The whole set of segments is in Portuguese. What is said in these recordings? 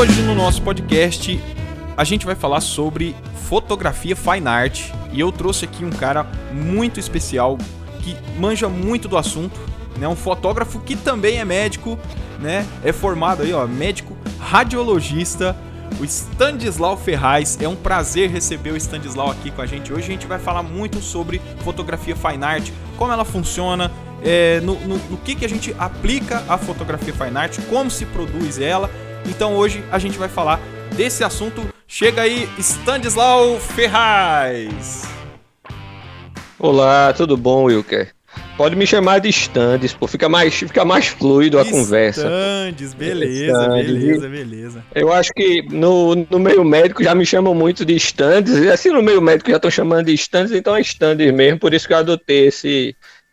Hoje no nosso podcast a gente vai falar sobre fotografia fine art e eu trouxe aqui um cara muito especial que manja muito do assunto, né? Um fotógrafo que também é médico, né? É formado aí, ó, médico radiologista, o Stanislau Ferraz. É um prazer receber o Stanislau aqui com a gente. Hoje a gente vai falar muito sobre fotografia fine art, como ela funciona, no que a gente aplica a fotografia fine art, como se produz ela. Então hoje a gente vai falar desse assunto. Chega aí, Stanislau Ferraz. Olá, tudo bom, Wilker? Pode me chamar de Standis, pô, fica mais fluido a conversa. Standis, beleza. Eu acho que no meio médico já me chamam muito de Standis, e assim no meio médico já estão chamando de Standis, então é Standis mesmo, por isso que eu adotei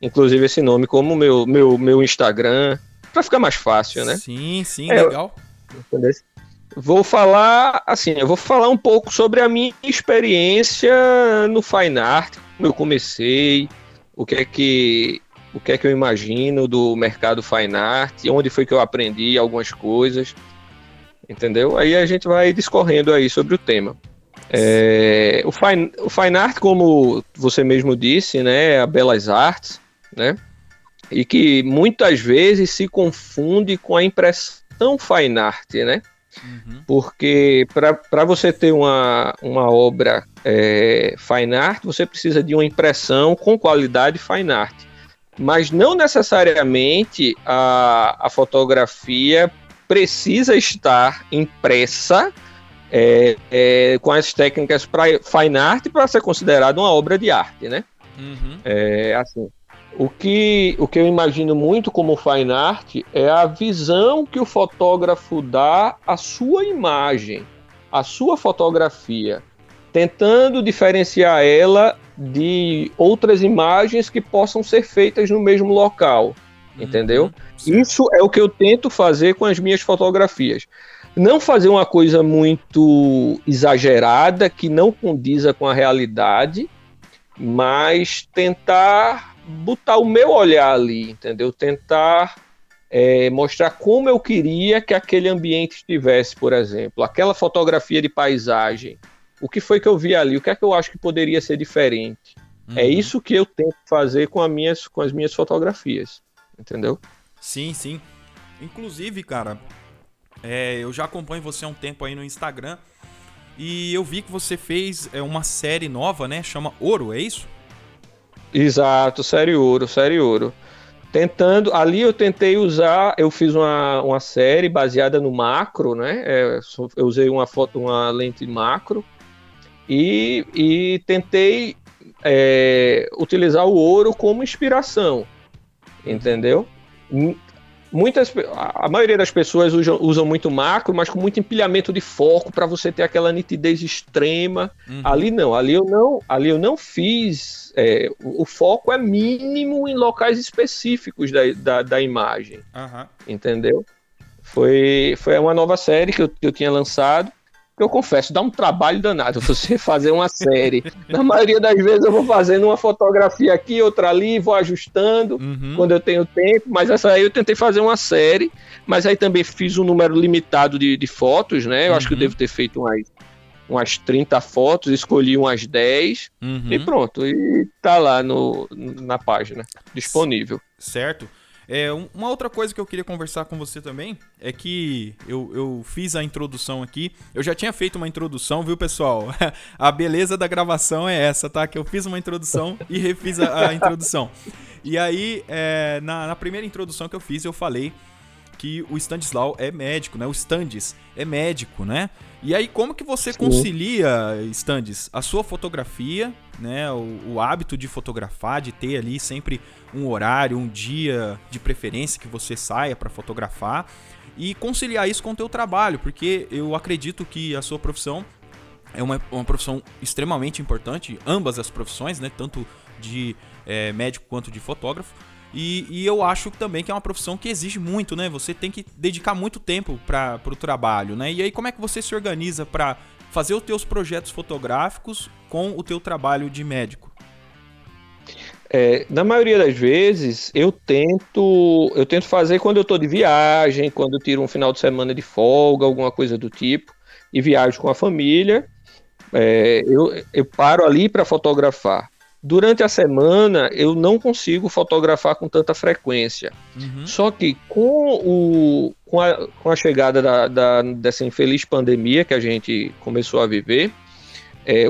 inclusive esse nome como meu Instagram, pra ficar mais fácil, né? Sim, legal. Entendeu? Eu vou falar um pouco sobre a minha experiência no fine art, como eu comecei, o que é que eu imagino do mercado fine art, onde foi que eu aprendi algumas coisas, entendeu? Aí a gente vai discorrendo aí sobre o tema. O fine art, como você mesmo disse, né, é a belas artes, né? E que muitas vezes se confunde com a impressão fine art, né? Uhum. Porque para você ter uma obra fine art, você precisa de uma impressão com qualidade fine art. Mas não necessariamente a fotografia precisa estar impressa com as técnicas fine art para ser considerada uma obra de arte, né? Uhum. Assim, o que eu imagino muito como fine art é a visão que o fotógrafo dá à sua imagem, à sua fotografia, tentando diferenciar ela de outras imagens que possam ser feitas no mesmo local, entendeu? Isso é o que eu tento fazer com as minhas fotografias. Não fazer uma coisa muito exagerada, que não condiza com a realidade, mas tentar botar o meu olhar ali, entendeu? Tentar mostrar como eu queria que aquele ambiente estivesse, por exemplo. Aquela fotografia de paisagem. O que foi que eu vi ali? O que é que eu acho que poderia ser diferente? Uhum. É isso que eu tento fazer com as minhas fotografias, entendeu? Sim. Inclusive, cara, eu já acompanho você há um tempo aí no Instagram e eu vi que você fez uma série nova, né? Chama Ouro, é isso? Exato, série Ouro. Ali eu fiz uma série baseada no macro, né? Eu usei uma lente macro e tentei utilizar o ouro como inspiração, entendeu? A maioria das pessoas usam muito macro, mas com muito empilhamento de foco para você ter aquela nitidez extrema. Uhum. Ali eu não fiz. O foco é mínimo em locais específicos da imagem, entendeu? Foi uma nova série que eu tinha lançado. Eu confesso, dá um trabalho danado você fazer uma série. Na maioria das vezes eu vou fazendo uma fotografia aqui, outra ali, vou ajustando quando eu tenho tempo, mas essa aí eu tentei fazer uma série, mas aí também fiz um número limitado de fotos, né? Eu acho que eu devo ter feito umas 30 fotos, escolhi umas 10 e pronto, e tá lá na página, disponível. Certo. Uma outra coisa que eu queria conversar com você também é que eu fiz a introdução aqui. Eu já tinha feito uma introdução, viu, pessoal? A beleza da gravação é essa, tá? Que eu fiz uma introdução e refiz a introdução. E aí, na primeira introdução que eu fiz, eu falei que o Stanislau é médico, né? O Standis é médico, né? E aí, como que você concilia, Standis, a sua fotografia, né? O hábito de fotografar, de ter ali sempre um horário, um dia de preferência que você saia para fotografar e conciliar isso com o teu trabalho, porque eu acredito que a sua profissão é uma profissão extremamente importante, ambas as profissões, né? Tanto de médico quanto de fotógrafo. E eu acho também que é uma profissão que exige muito, né? Você tem que dedicar muito tempo para o trabalho, né? E aí, como é que você se organiza para fazer os teus projetos fotográficos com o teu trabalho de médico? Na maioria das vezes, eu tento fazer quando eu estou de viagem, quando eu tiro um final de semana de folga, alguma coisa do tipo, e viajo com a família. Eu paro ali para fotografar. Durante a semana, eu não consigo fotografar com tanta frequência. Uhum. Só que com a chegada dessa infeliz pandemia que a gente começou a viver,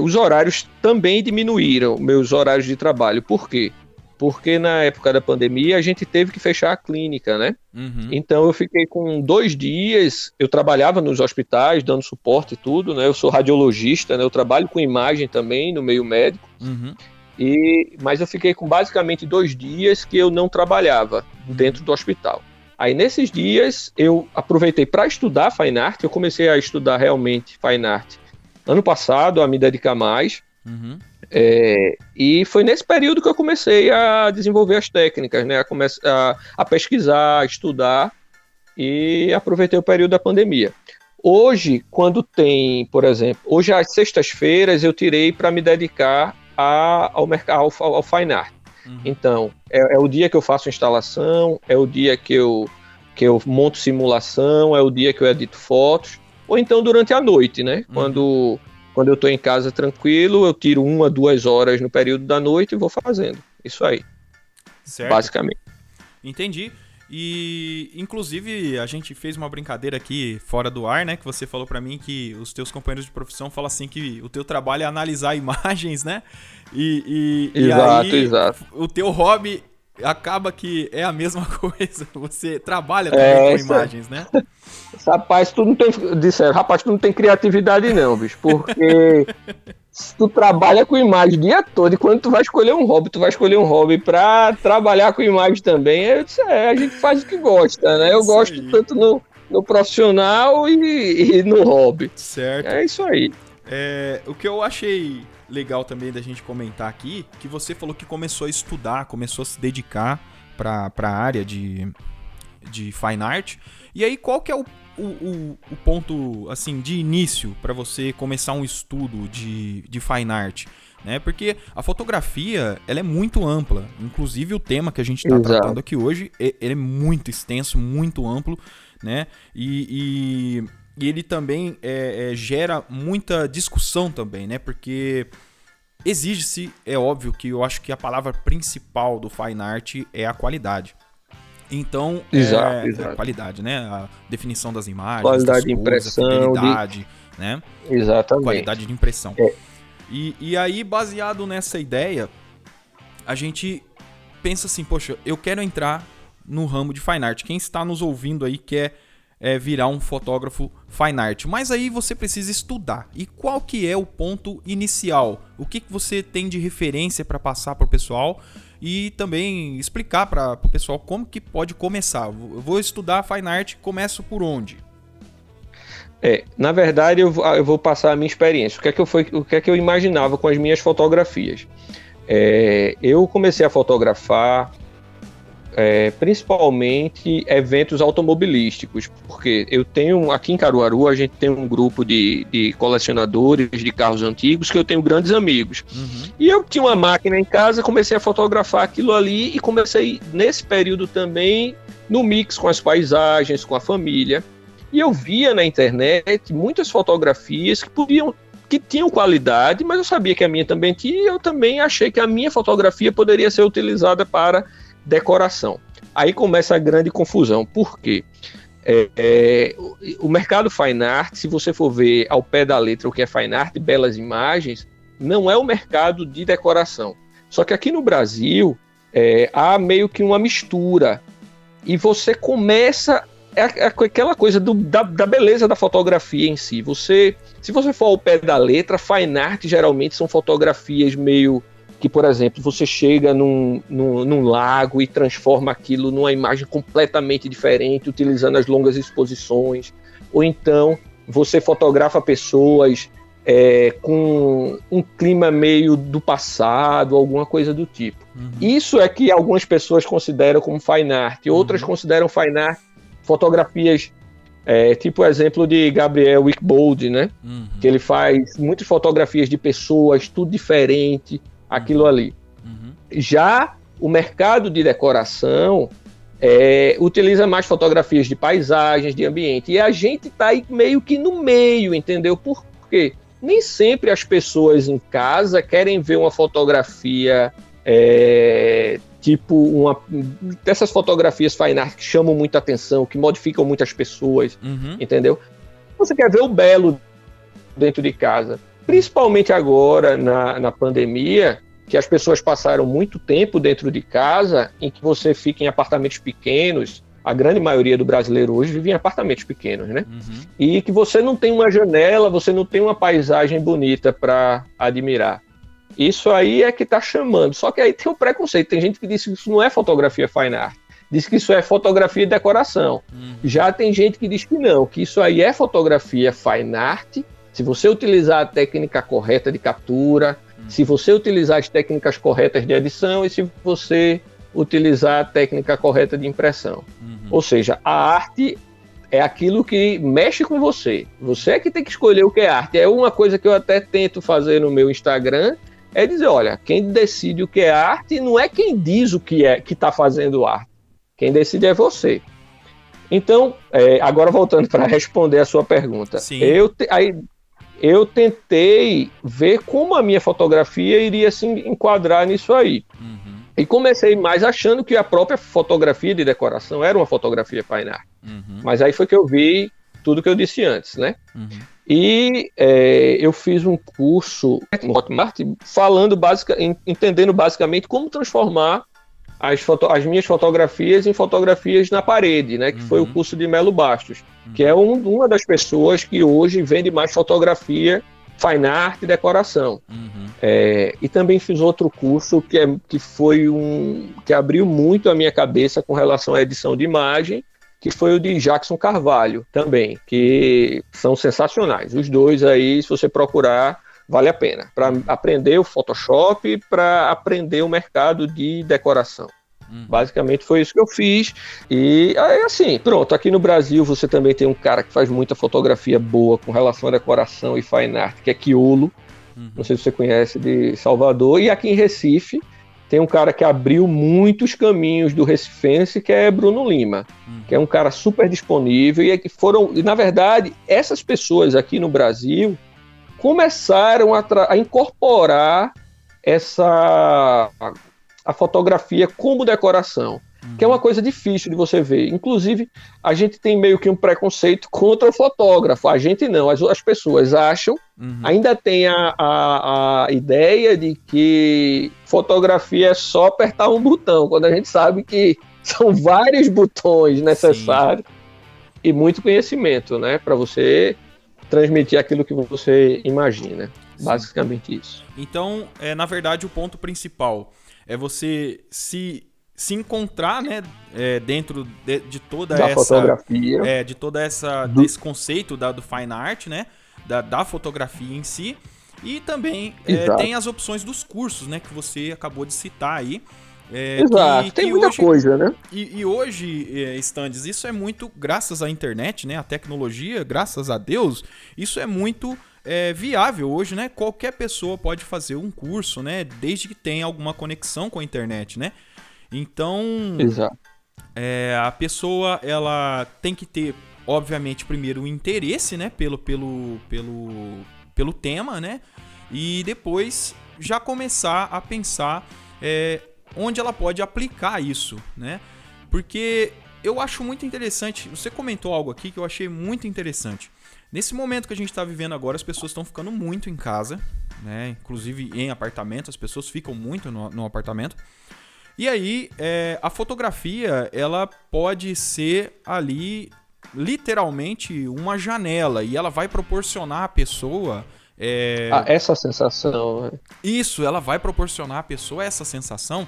os horários também diminuíram, meus horários de trabalho. Por quê? Porque na época da pandemia a gente teve que fechar a clínica, né? Uhum. Então eu fiquei com 2 dias, eu trabalhava nos hospitais, dando suporte e tudo, né? Eu sou radiologista, né? Eu trabalho com imagem também no meio médico, Uhum. mas eu fiquei com basicamente 2 dias que eu não trabalhava dentro do hospital. Aí nesses dias eu aproveitei para estudar Fine Art, eu comecei a estudar realmente Fine Art ano passado, a me dedicar mais. Uhum. E foi nesse período que eu comecei a desenvolver as técnicas, né? A pesquisar, a estudar, e aproveitei o período da pandemia. Hoje, quando tem, por exemplo, hoje às sextas-feiras eu tirei para me dedicar ao Fine Art. Uhum. Então, é o dia que eu faço instalação, é o dia que eu monto simulação, é o dia que eu edito fotos, ou então durante a noite, né? Uhum. Quando eu estou em casa tranquilo, eu tiro 1, 2 horas no período da noite e vou fazendo. Isso aí, Certo. basicamente. Entendi. E, inclusive, a gente fez uma brincadeira aqui fora do ar, né? Que você falou pra mim que os teus companheiros de profissão falam assim que o teu trabalho é analisar imagens, né? E Exato, aí, exato. o teu hobby acaba que é a mesma coisa. Você trabalha também com imagens, né? Rapaz, rapaz, tu não tem criatividade não, bicho, porque se tu trabalha com imagem o dia todo, e quando tu vai escolher um hobby pra trabalhar com imagem também, a gente faz o que gosta, né? Eu Isso gosto aí. tanto no profissional e no hobby. Certo. É isso aí. O que eu achei legal também da gente comentar aqui, que você falou que começou a estudar, começou a se dedicar para a área de Fine Art. E aí, qual que é o ponto assim de início para você começar um estudo de Fine Art? Né? Porque a fotografia ela é muito ampla. Inclusive, o tema que a gente está tratando aqui hoje ele é muito extenso, muito amplo. Né? E ele também gera muita discussão também, né? Porque exige-se, é óbvio que eu acho que a palavra principal do Fine Art é a qualidade. Então, Exato. qualidade, né? A definição das imagens, Qualidade das de cores, a impressão, fidelidade, né? Exatamente. Qualidade de impressão. E aí, baseado nessa ideia, a gente pensa assim, poxa, eu quero entrar no ramo de Fine Art. Quem está nos ouvindo aí quer virar um fotógrafo Fine Art. Mas aí você precisa estudar. E qual que é o ponto inicial? O que você tem de referência para passar para o pessoal? E também explicar para o pessoal como que pode começar. Eu vou estudar Fine Art, começo por onde? Na verdade, eu vou passar a minha experiência. O que é que eu imaginava com as minhas fotografias? Eu comecei a fotografar principalmente eventos automobilísticos, porque eu tenho, aqui em Caruaru, a gente tem um grupo de colecionadores de carros antigos que eu tenho grandes amigos. Uhum. E eu tinha uma máquina em casa, comecei a fotografar aquilo ali e comecei, nesse período também, no mix com as paisagens, com a família. E eu via na internet muitas fotografias que tinham qualidade, mas eu sabia que a minha também tinha, e eu também achei que a minha fotografia poderia ser utilizada para decoração. Aí começa a grande confusão. Por quê? O mercado Fine Art, se você for ver ao pé da letra o que é Fine Art, belas imagens, não é o mercado de decoração. Só que aqui no Brasil há meio que uma mistura. E você começa aquela coisa da beleza da fotografia em si. Se você for ao pé da letra, Fine Art geralmente são fotografias meio que, por exemplo, você chega num lago e transforma aquilo numa imagem completamente diferente, utilizando as longas exposições. Ou então você fotografa pessoas com um clima meio do passado, alguma coisa do tipo. Uhum. Isso é que algumas pessoas consideram como Fine Art, outras consideram Fine Art fotografias, tipo o exemplo de Gabriel Wickbold, né? Uhum. Que ele faz muitas fotografias de pessoas, tudo diferente, aquilo ali. Uhum. Já o mercado de decoração utiliza mais fotografias de paisagens, de ambiente. E a gente está aí meio que no meio, entendeu? Por quê? Nem sempre as pessoas em casa querem ver uma fotografia tipo dessas fotografias fine art que chamam muita atenção, que modificam muitas pessoas, entendeu? Você quer ver o belo dentro de casa. Principalmente agora, na pandemia, que as pessoas passaram muito tempo dentro de casa, em que você fica em apartamentos pequenos. A grande maioria do brasileiro hoje vive em apartamentos pequenos, né? E que você não tem uma janela, você não tem uma paisagem bonita para admirar. Isso aí é que está chamando. Só que aí tem um preconceito. Tem gente que diz que isso não é fotografia fine art. Diz que isso é fotografia de decoração. Já tem gente que diz que não, que isso aí é fotografia fine art. Se você utilizar a técnica correta de captura, se você utilizar as técnicas corretas de edição e se você utilizar a técnica correta de impressão. Ou seja, a arte é aquilo que mexe com você. Você é que tem que escolher o que é arte. É uma coisa que eu até tento fazer no meu Instagram, é dizer, olha, quem decide o que é arte não é quem diz o que está fazendo arte. Quem decide é você. Então, agora voltando para responder a sua pergunta. Eu tentei ver como a minha fotografia iria se enquadrar nisso aí. E comecei mais achando que a própria fotografia de decoração era uma fotografia fine art. Mas aí foi que eu vi tudo que eu disse antes, né? E eu fiz um curso no Hotmart entendendo basicamente como transformar as minhas fotografias em fotografias na parede, né? Que foi o curso de Melo Bastos, que é uma das pessoas que hoje vende mais fotografia, fine art e decoração. E também fiz outro curso que abriu muito a minha cabeça com relação à edição de imagem, que foi o de Jackson Carvalho também, que são sensacionais. Os dois aí, se você procurar, vale a pena, para aprender o Photoshop, para aprender o mercado de decoração. Basicamente foi isso que eu fiz. E aí, assim, pronto, aqui no Brasil você também tem um cara que faz muita fotografia boa com relação à decoração e fine art, que é Quiolo. Não sei se você conhece, de Salvador. E aqui em Recife tem um cara que abriu muitos caminhos do recifense, que é Bruno Lima, que é um cara super disponível. E na verdade, essas pessoas aqui no Brasil começaram a incorporar a fotografia como decoração, que é uma coisa difícil de você ver. Inclusive, a gente tem meio que um preconceito contra o fotógrafo. A gente não, as pessoas acham, ainda tem a ideia de que fotografia é só apertar um botão, quando a gente sabe que são vários botões necessários e muito conhecimento, né, para você transmitir aquilo que você imagina. Basicamente isso. Então, na verdade, o ponto principal é você se encontrar, né, dentro de toda da essa fotografia, desse conceito do fine art, né, da fotografia em si, e também tem as opções dos cursos, né, que você acabou de citar aí. Exato, tem muita coisa, né? E hoje, Standes, isso é muito graças à internet, né, a tecnologia, graças a Deus, isso é muito viável hoje, né? Qualquer pessoa pode fazer um curso, né? Desde que tenha alguma conexão com a internet, né? Então, a pessoa, ela tem que ter, obviamente, primeiro o interesse, né? Pelo tema, né? E depois já começar a pensar onde ela pode aplicar isso, né? Porque eu acho muito interessante, você comentou algo aqui que eu achei muito interessante. Nesse momento que a gente está vivendo agora, as pessoas estão ficando muito em casa, né? Inclusive em apartamento, as pessoas ficam muito no apartamento. E aí, a fotografia, ela pode ser ali, literalmente, uma janela. E ela vai proporcionar à pessoa... essa sensação. Né? Isso, ela vai proporcionar à pessoa essa sensação.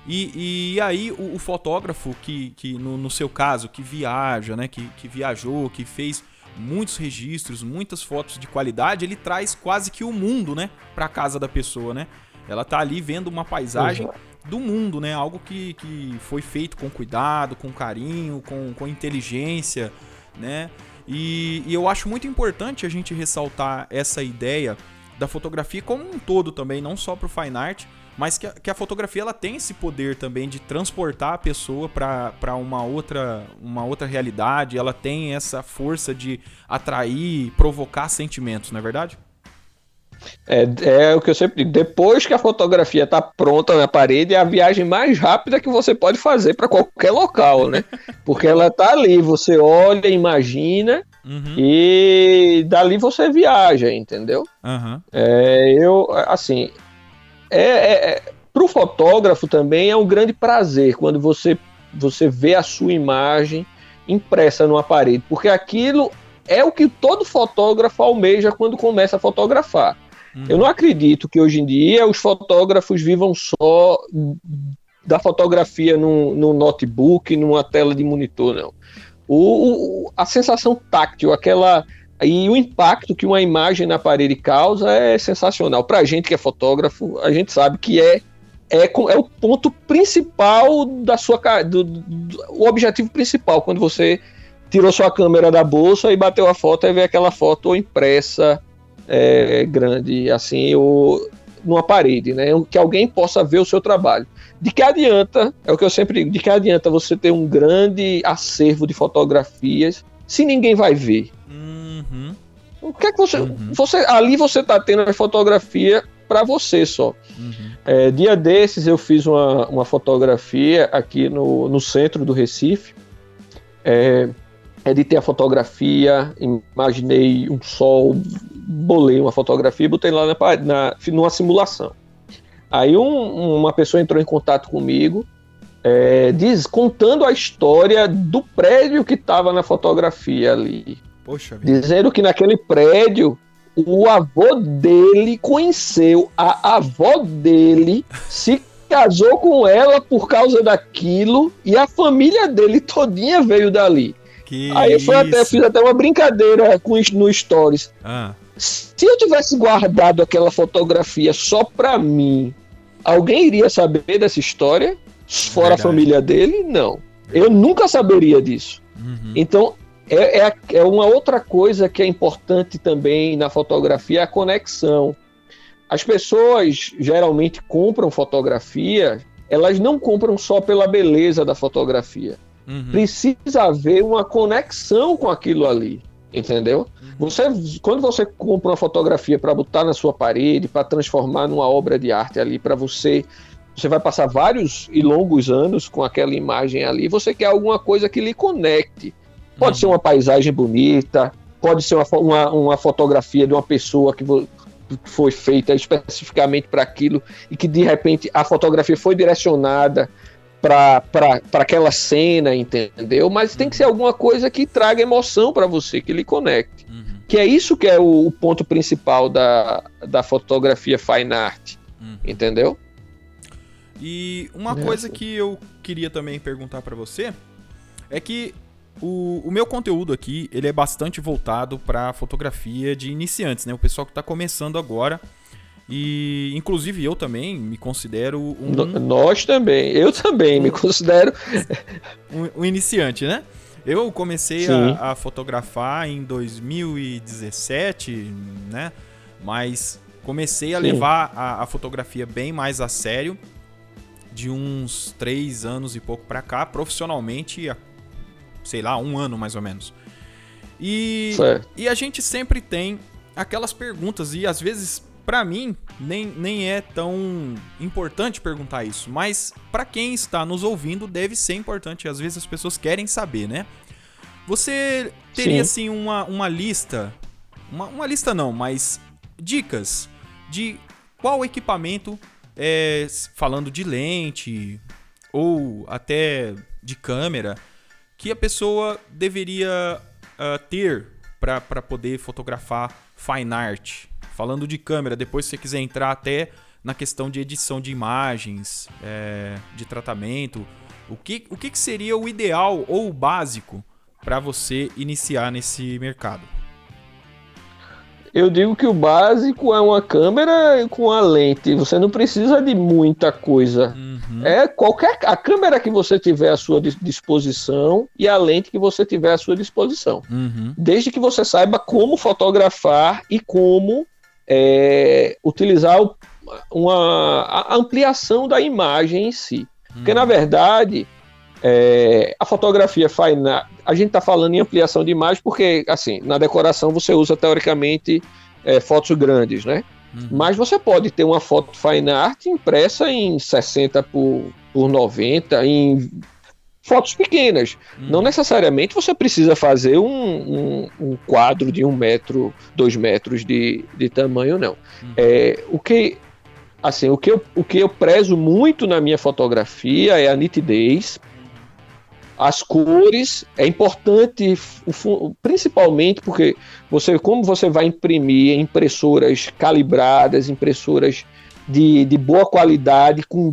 E aí, o fotógrafo que no seu caso, que viaja, né? Que viajou, que fez... muitos registros, muitas fotos de qualidade, ele traz quase que o mundo, né, para casa da pessoa, né? Ela tá ali vendo uma paisagem do mundo, né? Algo que foi feito com cuidado, com carinho, com inteligência, né? E eu acho muito importante a gente ressaltar essa ideia da fotografia como um todo também, não só pro fine art, mas que a fotografia ela tem esse poder também de transportar a pessoa para uma outra realidade, ela tem essa força de atrair, provocar sentimentos, não é verdade? É o que eu sempre digo, depois que a fotografia está pronta na parede, é a viagem mais rápida que você pode fazer para qualquer local, né? Porque ela está ali, você olha, imagina, e dali você viaja, entendeu? Assim, para o fotógrafo também é um grande prazer quando você vê a sua imagem impressa numa parede, porque aquilo é o que todo fotógrafo almeja quando começa a fotografar. Eu não acredito que hoje em dia os fotógrafos vivam só da fotografia num notebook, numa tela de monitor, não. A sensação táctil, e o impacto que uma imagem na parede causa é sensacional. Para a gente que é fotógrafo, a gente sabe que é o ponto principal o objetivo principal, quando você tirou sua câmera da bolsa e bateu a foto e vê aquela foto impressa grande, assim, numa parede, né? Que alguém possa ver o seu trabalho. De que adianta, é o que eu sempre digo, de que adianta você ter um grande acervo de fotografias se ninguém vai ver? O que é que ali você está tendo a fotografia para você só. Dia desses eu fiz uma fotografia aqui no centro do Recife. Editei a fotografia, imaginei um sol, bolei uma fotografia e botei lá numa simulação. Aí uma pessoa entrou em contato comigo, contando a história do prédio que estava na fotografia ali. Poxa vida. Dizendo que naquele prédio o avô dele conheceu a avó dele, se casou com ela por causa daquilo e a família dele todinha veio dali. Aí eu fiz até uma brincadeira no Stories. Se eu tivesse guardado aquela fotografia só pra mim, alguém iria saber dessa história? Fora a família dele? Não. Eu nunca saberia disso. Então, é uma outra coisa que é importante também na fotografia, a conexão. As pessoas geralmente compram fotografia, elas não compram só pela beleza da fotografia. Precisa haver uma conexão com aquilo ali, entendeu? Quando você compra uma fotografia para botar na sua parede, para transformar numa obra de arte ali, para você vai passar vários e longos anos com aquela imagem ali, você quer alguma coisa que lhe conecte. Pode ser uma paisagem bonita, pode ser uma fotografia de uma pessoa que foi feita especificamente para aquilo e que de repente a fotografia foi direcionada para aquela cena, entendeu? Mas tem que ser alguma coisa que traga emoção para você, que lhe conecte. Que é isso que é o ponto principal da fotografia fine art, entendeu? E uma coisa que eu queria também perguntar para você é que o meu conteúdo aqui, ele é bastante voltado para fotografia de iniciantes, né? O pessoal que está começando agora. E, inclusive, eu também me considero Nós também. Eu também me considero... um iniciante, né? Eu comecei a fotografar em 2017, né? Mas comecei a levar a fotografia bem mais a sério de uns 3 anos e pouco pra cá, profissionalmente, sei lá, 1 ano mais ou menos. E a gente sempre tem aquelas perguntas, e às vezes, pra mim, nem é tão importante perguntar isso, mas pra quem está nos ouvindo, deve ser importante. Às vezes as pessoas querem saber, né? Você teria, assim, uma lista, uma lista não, mas dicas de qual equipamento, falando de lente ou até de câmera, que a pessoa deveria ter para poder fotografar fine art? Falando de câmera, depois se você quiser entrar até na questão de edição de imagens, de tratamento, o que seria o ideal ou o básico para você iniciar nesse mercado? Eu digo que o básico é uma câmera com a lente. Você não precisa de muita coisa. A câmera que você tiver à sua disposição e a lente que você tiver à sua disposição. Desde que você saiba como fotografar e como utilizar a ampliação da imagem em si. Porque, na verdade, a fotografia fine art, a gente está falando em ampliação de imagem porque, assim, na decoração você usa, teoricamente, fotos grandes, né? Mas você pode ter uma foto fine art impressa em 60 por 90, em fotos pequenas. Não necessariamente você precisa fazer um quadro de 1 metro, 2 metros de tamanho, não. O que eu prezo muito na minha fotografia é a nitidez, as cores. É importante, principalmente porque como você vai imprimir em impressoras calibradas, impressoras de boa qualidade, com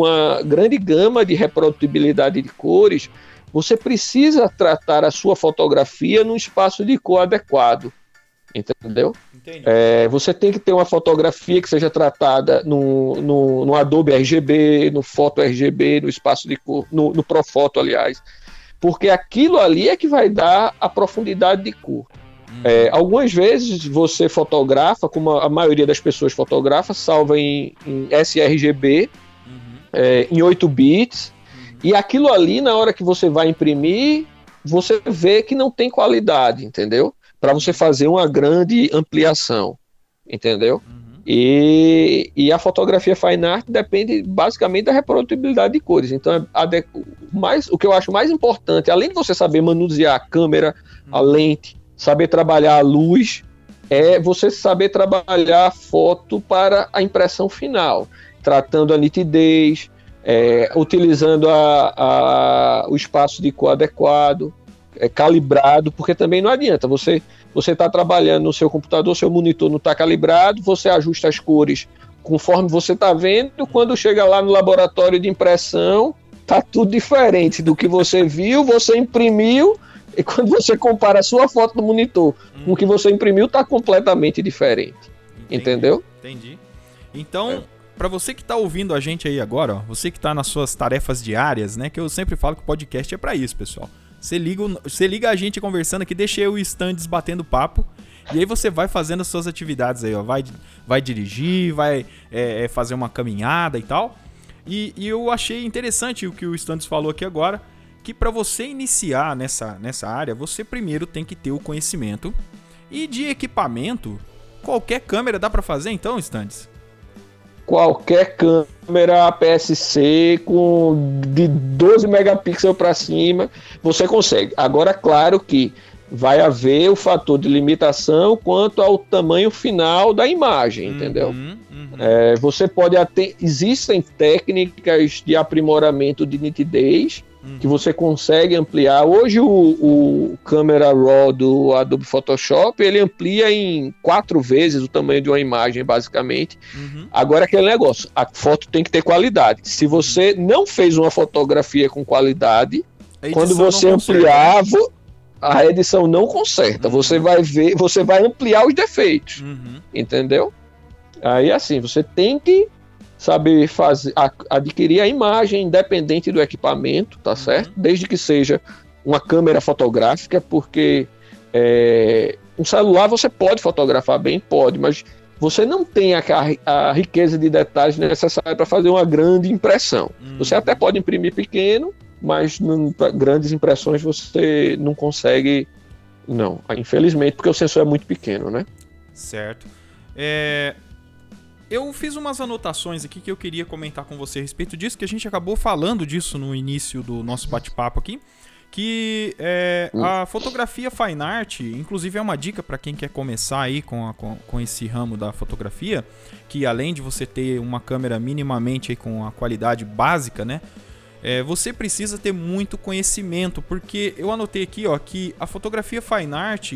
a grande gama de reprodutibilidade de cores, você precisa tratar a sua fotografia num espaço de cor adequado. Entendeu? Você tem que ter uma fotografia que seja tratada no Adobe RGB, no Photo RGB, no espaço de cor, no Profoto, aliás, porque aquilo ali é que vai dar a profundidade de cor. Algumas vezes você fotografa, como a maioria das pessoas fotografa, salva em sRGB, em 8 bits, e aquilo ali, na hora que você vai imprimir, você vê que não tem qualidade, entendeu? Para você fazer uma grande ampliação, entendeu? E a fotografia fine art depende basicamente da reprodutibilidade de cores. Então, o que eu acho mais importante, além de você saber manusear a câmera, a lente, saber trabalhar a luz, é você saber trabalhar a foto para a impressão final, tratando a nitidez, utilizando o espaço de cor adequado, calibrado, porque também não adianta, você está trabalhando no seu computador, seu monitor não está calibrado, você ajusta as cores conforme você está vendo, quando chega lá no laboratório de impressão, está tudo diferente do que você viu, você imprimiu, e quando você compara a sua foto do monitor com o que você imprimiu, está completamente diferente. Entendeu? Entendi. Então, para você que está ouvindo a gente aí agora, ó, você que está nas suas tarefas diárias, né, que eu sempre falo que o podcast é para isso, pessoal. Você liga a gente conversando aqui, deixa eu e o Stands batendo papo, e aí você vai fazendo as suas atividades aí, ó. Vai dirigir, vai fazer uma caminhada e tal. E eu achei interessante o que o Stands falou aqui agora, que para você iniciar nessa área, você primeiro tem que ter o conhecimento. E de equipamento, qualquer câmera dá para fazer então, Stands? Qualquer câmera APS-C de 12 megapixels para cima, você consegue. Agora, claro que vai haver o fator de limitação quanto ao tamanho final da imagem, entendeu? Você pode existem técnicas de aprimoramento de nitidez que você consegue ampliar. Hoje o Camera Raw do Adobe Photoshop, ele amplia em 4 vezes o tamanho de uma imagem, basicamente. Agora, aquele negócio, a foto tem que ter qualidade. Se você não fez uma fotografia com qualidade, quando você ampliar, a edição não conserta. Você vai ampliar os defeitos. Entendeu? Aí, assim, você tem que saber adquirir a imagem independente do equipamento, tá certo? Desde que seja uma câmera fotográfica, porque um celular você pode fotografar bem, pode, mas você não tem a riqueza de detalhes necessária para fazer uma grande impressão. Você até pode imprimir pequeno, mas grandes impressões você não consegue, não, infelizmente, porque o sensor é muito pequeno, né? Certo. Eu fiz umas anotações aqui que eu queria comentar com você a respeito disso, que a gente acabou falando disso no início do nosso bate-papo aqui, que a fotografia fine art, inclusive é uma dica para quem quer começar aí com esse ramo da fotografia, que além de você ter uma câmera minimamente aí com a qualidade básica, né, você precisa ter muito conhecimento, porque eu anotei aqui, ó, que a fotografia fine art,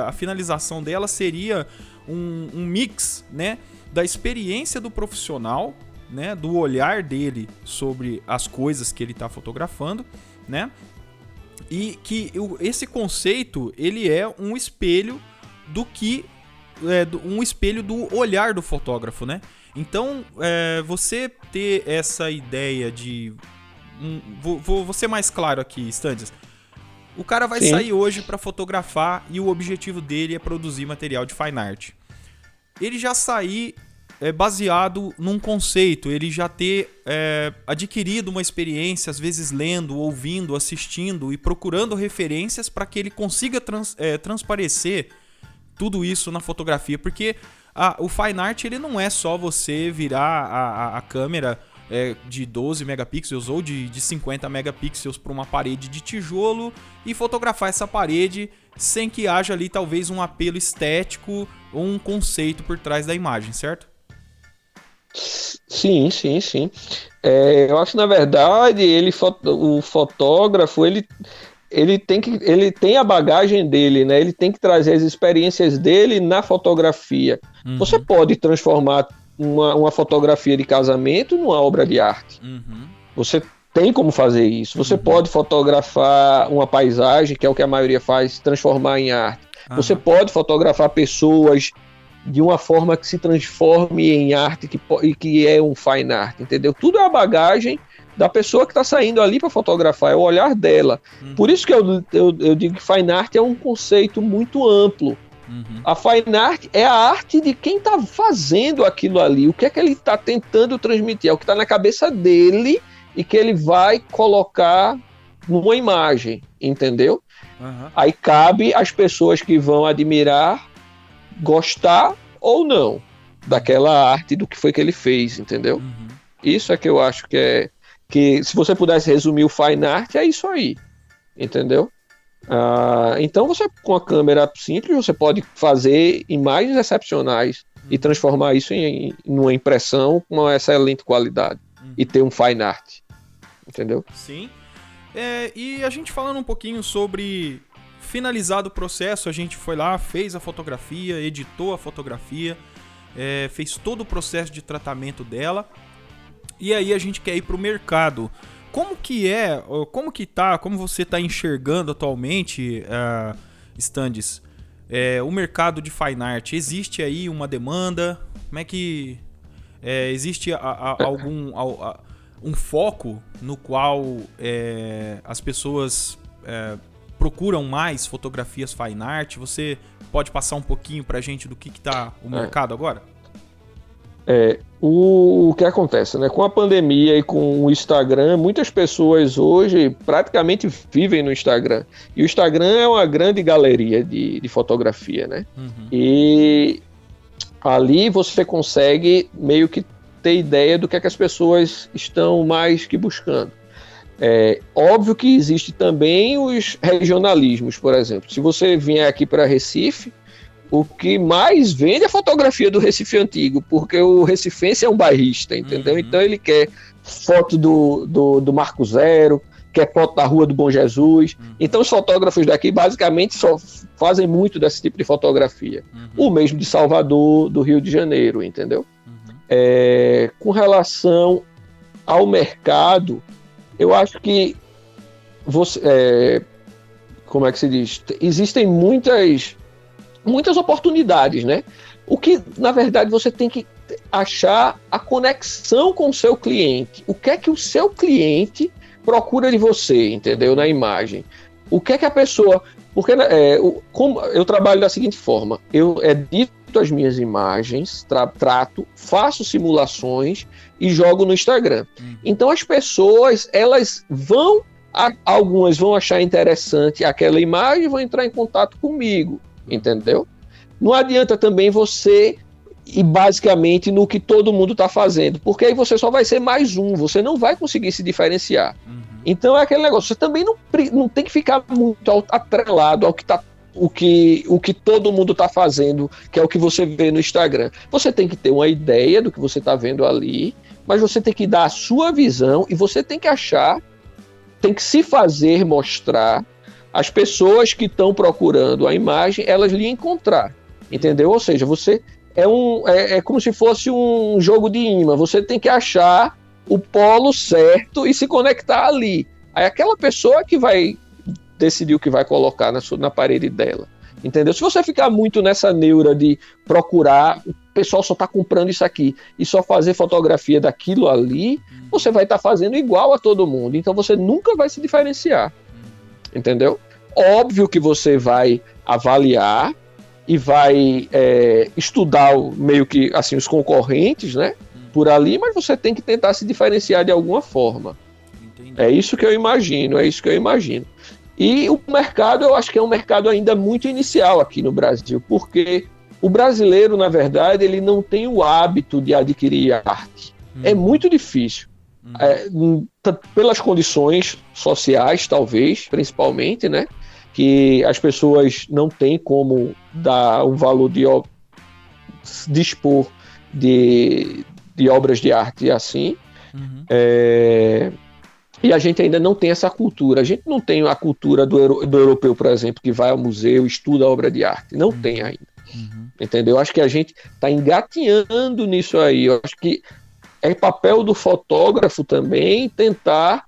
a finalização dela seria um mix, né, da experiência do profissional, né, do olhar dele sobre as coisas que ele está fotografando, né, e que esse conceito ele é um espelho um espelho do olhar do fotógrafo, né? Então, você ter essa ideia de vou ser mais claro aqui, Stands. O cara vai sair hoje para fotografar e o objetivo dele é produzir material de fine art. ele já sair baseado num conceito, ele já ter adquirido uma experiência, às vezes lendo, ouvindo, assistindo e procurando referências para que ele consiga transparecer tudo isso na fotografia, porque o Fine Art ele não é só você virar a câmera de 12 megapixels ou de 50 megapixels para uma parede de tijolo e fotografar essa parede sem que haja ali talvez um apelo estético ou um conceito por trás da imagem, certo? Sim. Eu acho que, na verdade, o fotógrafo, ele tem a bagagem dele, né? Ele tem que trazer as experiências dele na fotografia. Uhum. Você pode transformar uma fotografia de casamento numa obra de arte. Uhum. Você tem como fazer isso. Você pode fotografar uma paisagem, que é o que a maioria faz, transformar em arte. Uhum. Você pode fotografar pessoas de uma forma que se transforme em arte e que é um fine art, entendeu? Tudo é a bagagem da pessoa que está saindo ali para fotografar, é o olhar dela. Por isso que eu digo que fine art é um conceito muito amplo. A fine art é a arte de quem está fazendo aquilo ali, o que é que ele está tentando transmitir, é o que está na cabeça dele e que ele vai colocar numa imagem, entendeu? Aí cabe às pessoas que vão admirar gostar ou não daquela arte, do que foi que ele fez, entendeu? Isso é que eu acho que se você pudesse resumir o fine art, é isso aí, entendeu? Então você, com a câmera simples, você pode fazer imagens excepcionais e transformar isso em uma impressão com uma excelente qualidade e ter um fine art, entendeu? Sim. E a gente falando um pouquinho sobre finalizado o processo, a gente foi lá, fez a fotografia, editou a fotografia, fez todo o processo de tratamento dela, e aí a gente quer ir para o mercado. Como você está enxergando atualmente, Standes, o mercado de fine art? Existe aí uma demanda? Como é que existe um foco no qual as pessoas procuram mais fotografias fine art? Você pode passar um pouquinho pra gente do que tá o mercado agora? O que acontece, né? Com a pandemia e com o Instagram, muitas pessoas hoje praticamente vivem no Instagram. E o Instagram é uma grande galeria de fotografia, né? E ali você consegue meio que ter ideia do que é que as pessoas estão mais que buscando. Óbvio que existe também os regionalismos, por exemplo. Se você vier aqui para Recife, o que mais vende é a fotografia do Recife Antigo, porque o recifense é um bairrista, entendeu? Então ele quer foto do Marco Zero, quer foto da Rua do Bom Jesus. Então os fotógrafos daqui basicamente só fazem muito desse tipo de fotografia. O mesmo de Salvador, do Rio de Janeiro, entendeu? Com relação ao mercado, eu acho que como é que se diz? Existem muitas oportunidades, né? O que, na verdade, você tem que achar a conexão com o seu cliente. O que é que o seu cliente procura de você, entendeu? Na imagem. O que é que a pessoa... Porque como eu trabalho da seguinte forma. Eu edito as minhas imagens, trato, faço simulações e jogo no Instagram. Então as pessoas, elas algumas vão achar interessante aquela imagem e vão entrar em contato comigo, entendeu? Não adianta também você ir basicamente no que todo mundo está fazendo, porque aí você só vai ser mais um, você não vai conseguir se diferenciar. Então é aquele negócio, você também não tem que ficar muito atrelado ao que todo mundo está fazendo, que é o que você vê no Instagram. Você tem que ter uma ideia do que você está vendo ali, mas você tem que dar a sua visão e você tem que tem que se fazer mostrar. As pessoas que estão procurando a imagem, elas lhe encontrar, entendeu? Ou seja, você é como se fosse um jogo de imã, você tem que achar o polo certo e se conectar ali. Aí aquela pessoa que vai decidir o que vai colocar na parede dela, entendeu? Se você ficar muito nessa neura de procurar, o pessoal só está comprando isso aqui e só fazer fotografia daquilo ali, você vai estar fazendo igual a todo mundo, então você nunca vai se diferenciar, entendeu? Óbvio que você vai avaliar e vai estudar meio que assim, os concorrentes, né? Por ali, mas você tem que tentar se diferenciar de alguma forma. Entendi. É isso que eu imagino. E o mercado, eu acho que é um mercado ainda muito inicial aqui no Brasil, porque o brasileiro, na verdade, ele não tem o hábito de adquirir arte. É muito difícil. Pelas condições sociais, talvez, principalmente, né? Que as pessoas não têm como dar um valor de dispor de obras de arte assim. E a gente ainda não tem essa cultura. A gente não tem a cultura do europeu, por exemplo, que vai ao museu, estuda a obra de arte. Não tem ainda. Entendeu? Acho que a gente está engatinhando nisso aí. Eu acho que é papel do fotógrafo também tentar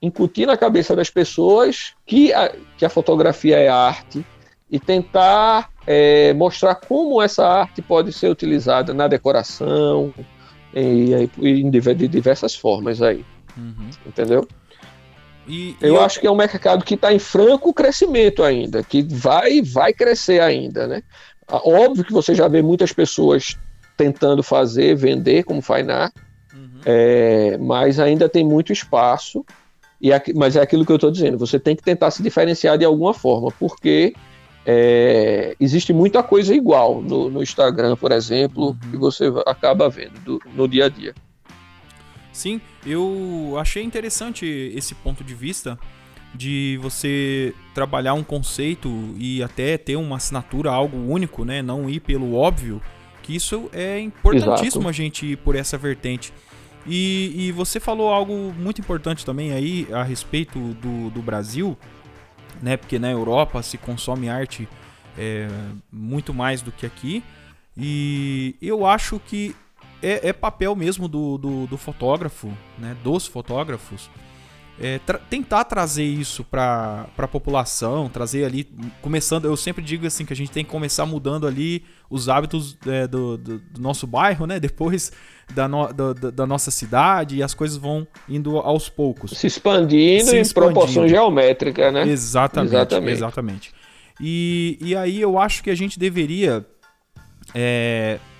incutir na cabeça das pessoas que a fotografia é arte e tentar mostrar como essa arte pode ser utilizada na decoração de diversas formas aí. Entendeu? Eu acho que é um mercado que está em franco crescimento ainda, que vai crescer ainda, né? Óbvio que você já vê muitas pessoas tentando vender como fine art, mas ainda tem muito espaço. Mas é aquilo que eu estou dizendo, você tem que tentar se diferenciar de alguma forma, porque existe muita coisa igual no Instagram, por exemplo, que você acaba vendo no dia a dia. Sim, eu achei interessante esse ponto de vista de você trabalhar um conceito e até ter uma assinatura, algo único, né? Não ir pelo óbvio, que isso é importantíssimo. Exato. A gente ir por essa vertente. E você falou algo muito importante também aí a respeito do Brasil, né? Porque na Europa se consome arte muito mais do que aqui. E eu acho que é papel mesmo do fotógrafo, né? Dos fotógrafos, tentar trazer isso para a população, trazer ali, começando, eu sempre digo assim que a gente tem que começar mudando ali os hábitos do nosso bairro, né? Depois da nossa cidade, e as coisas vão indo aos poucos. Se expandindo em proporção geométrica, né? Exatamente. E aí eu acho que a gente deveria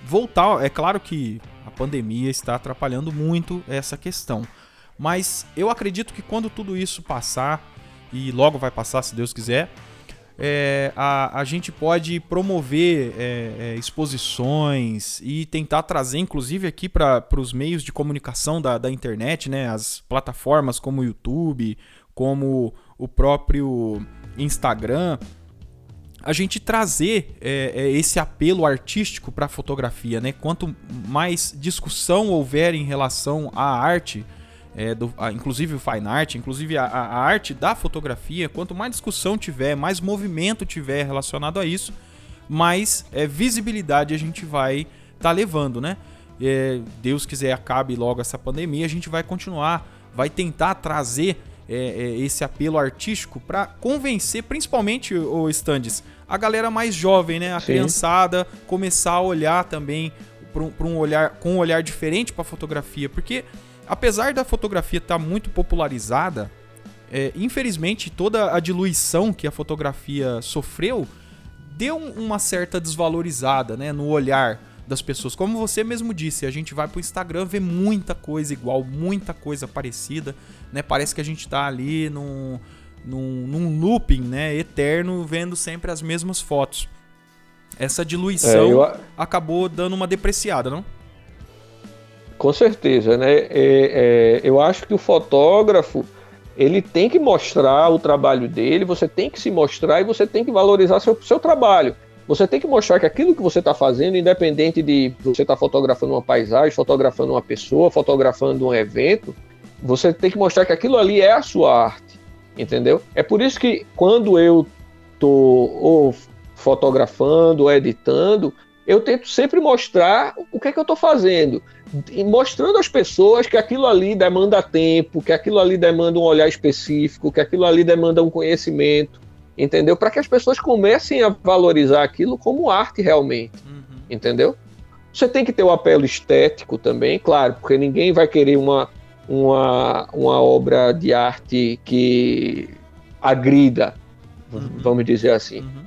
voltar. É claro que a pandemia está atrapalhando muito essa questão, mas eu acredito que quando tudo isso passar, e logo vai passar se Deus quiser, a gente pode promover exposições e tentar trazer, inclusive aqui para os meios de comunicação da internet, né, as plataformas como o YouTube, como o próprio Instagram, a gente trazer esse apelo artístico para a fotografia, né? Quanto mais discussão houver em relação à arte, inclusive o fine art, inclusive a arte da fotografia, quanto mais discussão tiver, mais movimento tiver relacionado a isso, mais visibilidade a gente vai estar levando, né? Deus quiser acabe logo essa pandemia, a gente vai continuar, vai tentar trazer esse apelo artístico para convencer, principalmente, o Standes, a galera mais jovem, né? A Sim. criançada começar a olhar também com um olhar diferente para a fotografia, porque apesar da fotografia estar muito popularizada, infelizmente toda a diluição que a fotografia sofreu deu uma certa desvalorizada, né, no olhar das pessoas. Como você mesmo disse, a gente vai pro Instagram, vê muita coisa igual, muita coisa parecida, né? Parece que a gente tá ali num looping, né, eterno, vendo sempre as mesmas fotos. Essa diluição acabou dando uma depreciada, não? Com certeza, né? Eu acho que o fotógrafo, ele tem que mostrar o trabalho dele, você tem que se mostrar e você tem que valorizar seu trabalho. Você tem que mostrar que aquilo que você está fazendo, independente de você estar fotografando uma paisagem, fotografando uma pessoa, fotografando um evento, você tem que mostrar que aquilo ali é a sua arte, entendeu? É por isso que quando eu estou ou fotografando ou editando, eu tento sempre mostrar o que é que eu estou fazendo, e mostrando às pessoas que aquilo ali demanda tempo, que aquilo ali demanda um olhar específico, que aquilo ali demanda um conhecimento, entendeu? Para que as pessoas comecem a valorizar aquilo como arte realmente, entendeu? Você tem que ter o apelo estético também, claro, porque ninguém vai querer uma obra de arte que agrida. vamos dizer assim. Uhum.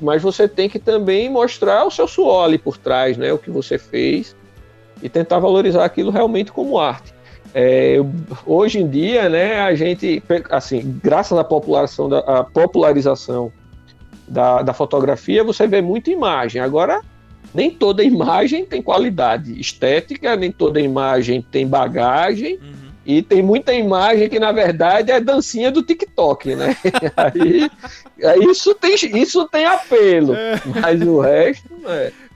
Mas você tem que também mostrar o seu suor ali por trás, né? O que você fez e tentar valorizar aquilo realmente como arte. Hoje em dia, né, a gente, assim, graças à popularização da fotografia, você vê muita imagem. Agora, nem toda imagem tem qualidade estética, nem toda imagem tem bagagem, e tem muita imagem que, na verdade, é dancinha do TikTok, né? Aí isso tem apelo, mas o resto,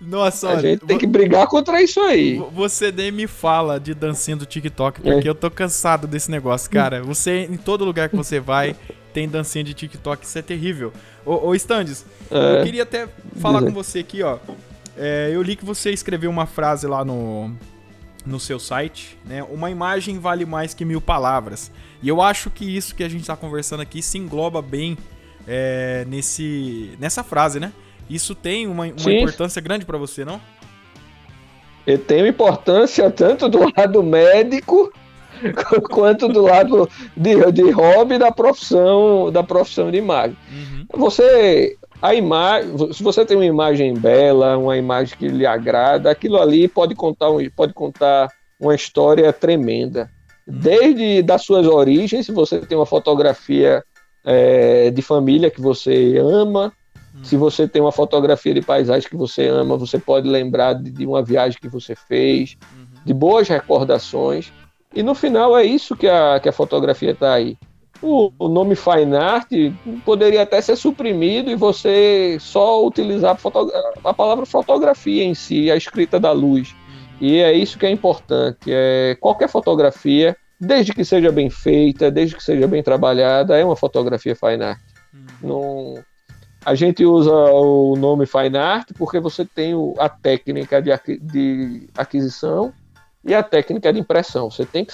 Nossa, a gente tem que brigar contra isso aí. Você nem me fala de dancinha do TikTok, porque eu tô cansado desse negócio, cara. Você, em todo lugar que você vai, tem dancinha de TikTok, isso é terrível. Ô Standes, eu queria até falar com você aqui, ó. Eu li que você escreveu uma frase lá no seu site, né? Uma imagem vale mais que 1000 palavras. E eu acho que isso que a gente tá conversando aqui se engloba bem nessa frase, né? Isso tem uma importância grande para você, não? Eu tenho importância tanto do lado médico quanto do lado de hobby da profissão de imagem. Se você tem uma imagem bela, uma imagem que lhe agrada, aquilo ali pode contar uma história tremenda. Desde das suas origens, se você tem uma fotografia de família que você ama, se você tem uma fotografia de paisagem que você ama, você pode lembrar de uma viagem que você fez, de boas recordações. E no final é isso que a fotografia está aí. O nome Fine Art poderia até ser suprimido e você só utilizar a palavra fotografia em si, a escrita da luz. E é isso que é importante. Qualquer fotografia, desde que seja bem feita, desde que seja bem trabalhada, é uma fotografia Fine Art. A gente usa o nome Fine Art porque você tem a técnica de aquisição e a técnica de impressão. Você tem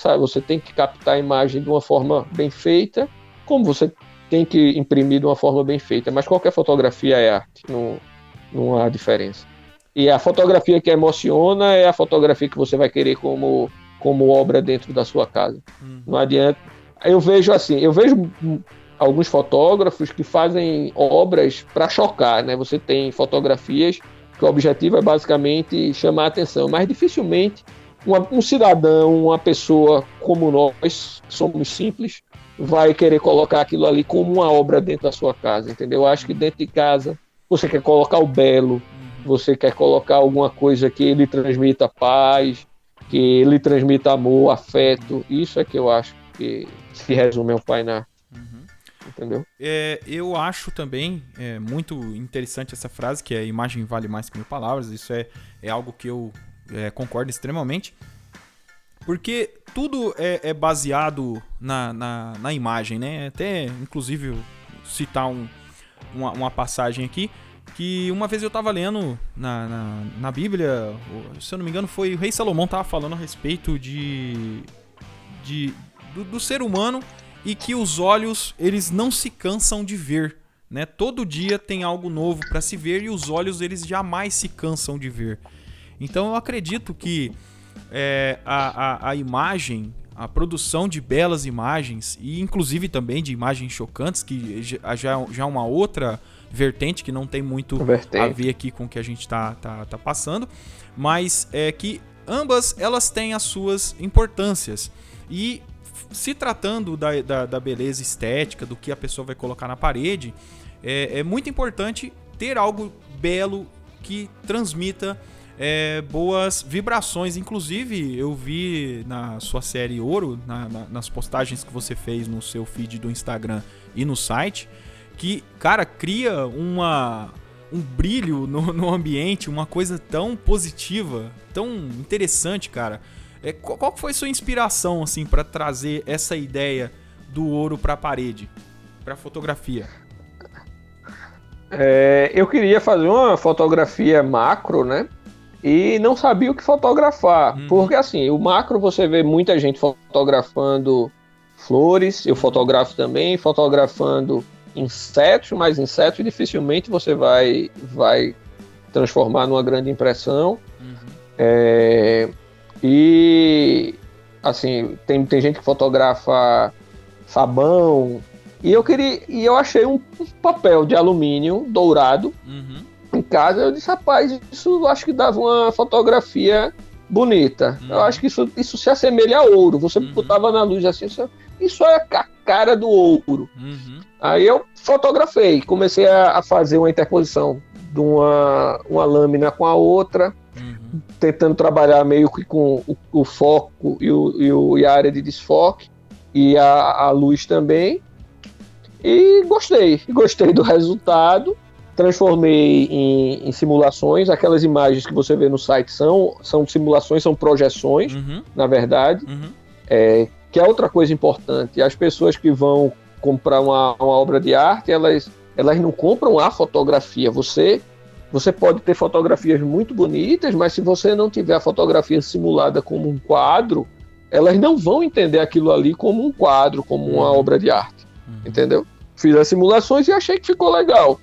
que captar a imagem de uma forma bem feita, como você tem que imprimir de uma forma bem feita. Mas qualquer fotografia é arte, não há diferença. E a fotografia que emociona é a fotografia que você vai querer como obra dentro da sua casa. Não adianta. Eu vejo alguns fotógrafos que fazem obras para chocar, né? Você tem fotografias que o objetivo é basicamente chamar a atenção, mas dificilmente um cidadão, uma pessoa como nós, que somos simples, vai querer colocar aquilo ali como uma obra dentro da sua casa, entendeu? Eu acho que dentro de casa você quer colocar o belo, você quer colocar alguma coisa que lhe transmita paz, que lhe transmita amor, afeto. Isso é que eu acho que se resume ao Fine Art. Entendeu? Eu acho também muito interessante essa frase, que a imagem vale mais que 1000 palavras. Isso é algo que eu concordo extremamente, porque tudo é baseado na imagem, né? Até, inclusive, eu citar uma passagem aqui, que uma vez eu estava lendo na Bíblia, se eu não me engano, foi o rei Salomão estava falando a respeito do ser humano, e que os olhos, eles não se cansam de ver, né? Todo dia tem algo novo para se ver e os olhos, eles jamais se cansam de ver. Então eu acredito que a imagem, a produção de belas imagens, e inclusive também de imagens chocantes, que já é uma outra vertente que não tem muito a ver aqui com o que a gente tá passando, mas que ambas elas têm as suas importâncias. E se tratando da beleza estética, do que a pessoa vai colocar na parede, é muito importante ter algo belo que transmita boas vibrações. Inclusive, eu vi na sua série Ouro, nas postagens que você fez no seu feed do Instagram e no site, que, cara, cria um brilho no ambiente, uma coisa tão positiva, tão interessante, cara. Qual foi sua inspiração, assim, para trazer essa ideia do ouro para a parede, para fotografia? Eu queria fazer uma fotografia macro, né? E não sabia o que fotografar. Porque, assim, o macro você vê muita gente fotografando flores, eu fotografo também, fotografando insetos, mas insetos dificilmente você vai transformar numa grande impressão. E, assim, tem gente que fotografa sabão, E eu achei um papel de alumínio dourado em casa. Eu disse, rapaz, isso acho que dava uma fotografia bonita. Eu acho que isso se assemelha a ouro. Você botava na luz assim, isso é a cara do ouro. Aí eu fotografei, comecei a fazer uma interposição de uma lâmina com a outra, tentando trabalhar meio que com o foco e a área de desfoque e a luz também. E gostei do resultado, transformei em simulações. Aquelas imagens que você vê no site são simulações, são projeções, na verdade. Que é outra coisa importante, as pessoas que vão comprar uma obra de arte, elas não compram a fotografia. Você pode ter fotografias muito bonitas, mas se você não tiver a fotografia simulada como um quadro, elas não vão entender aquilo ali como um quadro, como uma obra de arte. Entendeu? Fiz as simulações e achei que ficou legal.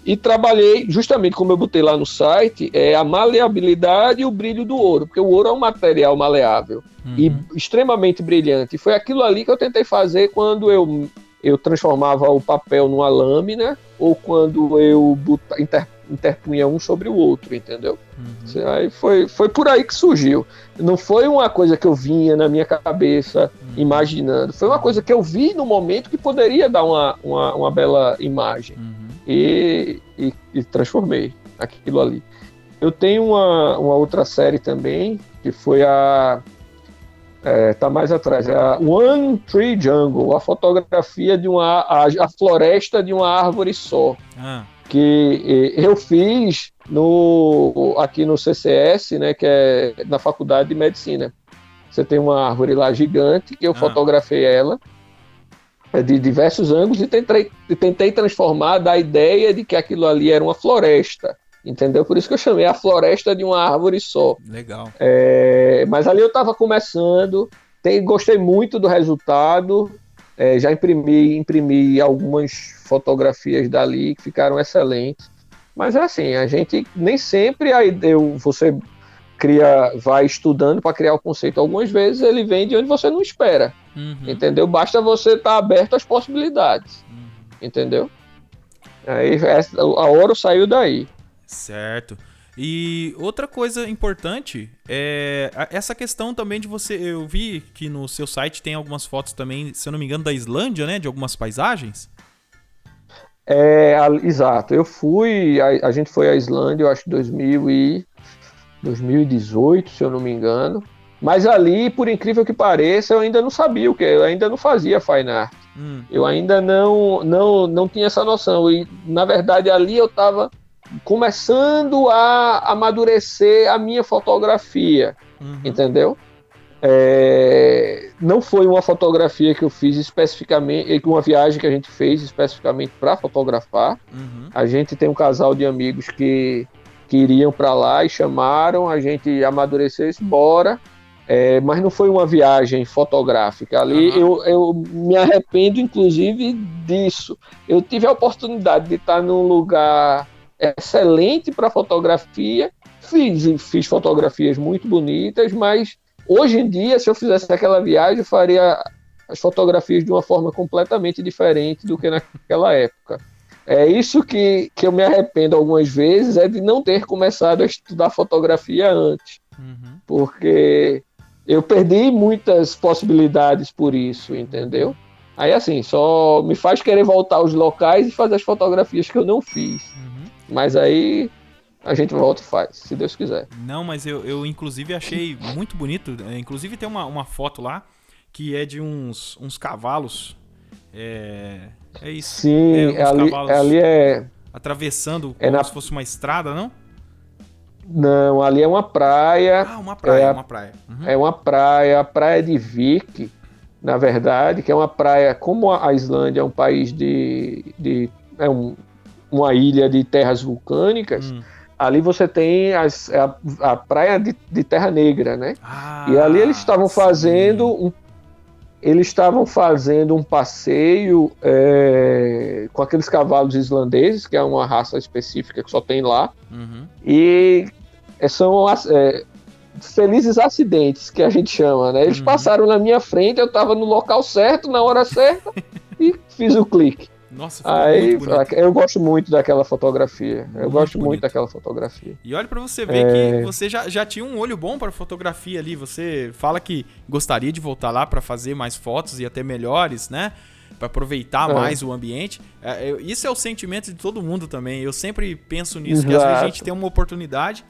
E trabalhei, justamente como eu botei lá no site, a maleabilidade e o brilho do ouro, porque o ouro é um material maleável e extremamente brilhante. E foi aquilo ali que eu tentei fazer quando eu transformava o papel numa lâmina ou quando eu interpunha um sobre o outro, entendeu? Aí foi por aí que surgiu. Não foi uma coisa que eu vinha na minha cabeça imaginando. Foi uma coisa que eu vi no momento que poderia dar uma bela imagem. E transformei aquilo ali. Eu tenho uma outra série também, que foi tá mais atrás, a One Tree Jungle, a fotografia de a floresta de uma árvore só. Que eu fiz aqui no CCS, né, que é na Faculdade de Medicina. Você tem uma árvore lá gigante, que eu fotografei ela, de diversos ângulos, e tentei transformar da ideia de que aquilo ali era uma floresta, entendeu? Por isso que eu chamei a floresta de uma árvore só. Legal. Mas ali eu estava começando, gostei muito do resultado, já imprimi algumas fotografias dali que ficaram excelentes. Mas é assim, a gente nem sempre você vai estudando para criar o conceito. Algumas vezes ele vem de onde você não espera. Entendeu? Basta você estar aberto às possibilidades. Entendeu? Aí a Oro saiu daí. Certo. E outra coisa importante é essa questão também de você... Eu vi que no seu site tem algumas fotos também, se eu não me engano, da Islândia, né? De algumas paisagens. Exato. A gente foi à Islândia, eu acho que 2018, se eu não me engano. Mas ali, por incrível que pareça, eu ainda não sabia eu ainda não fazia fine art. Eu ainda não tinha essa noção. E, na verdade, ali eu estava começando a amadurecer a minha fotografia, entendeu? Não foi uma fotografia que eu fiz especificamente, uma viagem que a gente fez especificamente para fotografar. A gente tem um casal de amigos que iriam para lá e chamaram, a gente amadureceu e bora. Mas não foi uma viagem fotográfica. Ali eu me arrependo, inclusive, disso. Eu tive a oportunidade de estar num lugar excelente para fotografia, fiz fotografias muito bonitas, mas hoje em dia, se eu fizesse aquela viagem, eu faria as fotografias de uma forma completamente diferente do que naquela época. É isso que eu me arrependo algumas vezes, de não ter começado a estudar fotografia antes. Porque eu perdi muitas possibilidades por isso, entendeu? Aí, assim, só me faz querer voltar aos locais e fazer as fotografias que eu não fiz. Mas aí a gente volta e faz, se Deus quiser. Não, mas eu inclusive achei muito bonito. Inclusive tem uma foto lá que é de uns cavalos. É isso. Sim, ali é... Atravessando como se fosse uma estrada, não? Não, ali é uma praia. Uma praia, uma praia. É uma praia, a praia de Vik, na verdade, que é uma praia, como a Islândia é um país uma ilha de terras vulcânicas, ali você tem a praia de Terra Negra, né? E ali eles estavam fazendo um passeio com aqueles cavalos islandeses, que é uma raça específica que só tem lá. E são felizes acidentes, que a gente chama, né? Eles passaram na minha frente, eu estava no local certo, na hora certa, e fiz o clique. Nossa, ficou Aí, muito bonito. eu gosto muito daquela fotografia. Eu gosto muito bonito. daquela fotografia. E olha pra você ver que você já tinha um olho bom para fotografia ali. Você fala que gostaria de voltar lá para fazer mais fotos e até melhores, né? Para aproveitar mais o ambiente. Isso é o sentimento de todo mundo também. Eu sempre penso nisso, que às vezes a gente tem uma oportunidade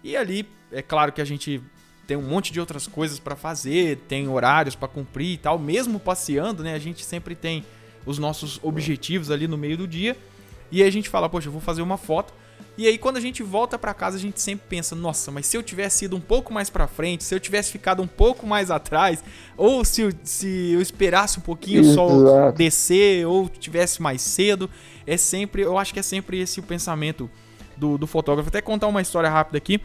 e ali, é claro que a gente tem um monte de outras coisas para fazer, tem horários para cumprir e tal. Mesmo passeando, né? A gente sempre tem os nossos objetivos ali no meio do dia. E aí a gente fala, poxa, eu vou fazer uma foto. E aí quando a gente volta pra casa, a gente sempre pensa, nossa, mas se eu tivesse ido um pouco mais pra frente, se eu tivesse ficado um pouco mais atrás, ou se eu esperasse um pouquinho o sol descer, ou tivesse mais cedo, eu acho que é sempre esse o pensamento do fotógrafo. Vou até contar uma história rápida aqui.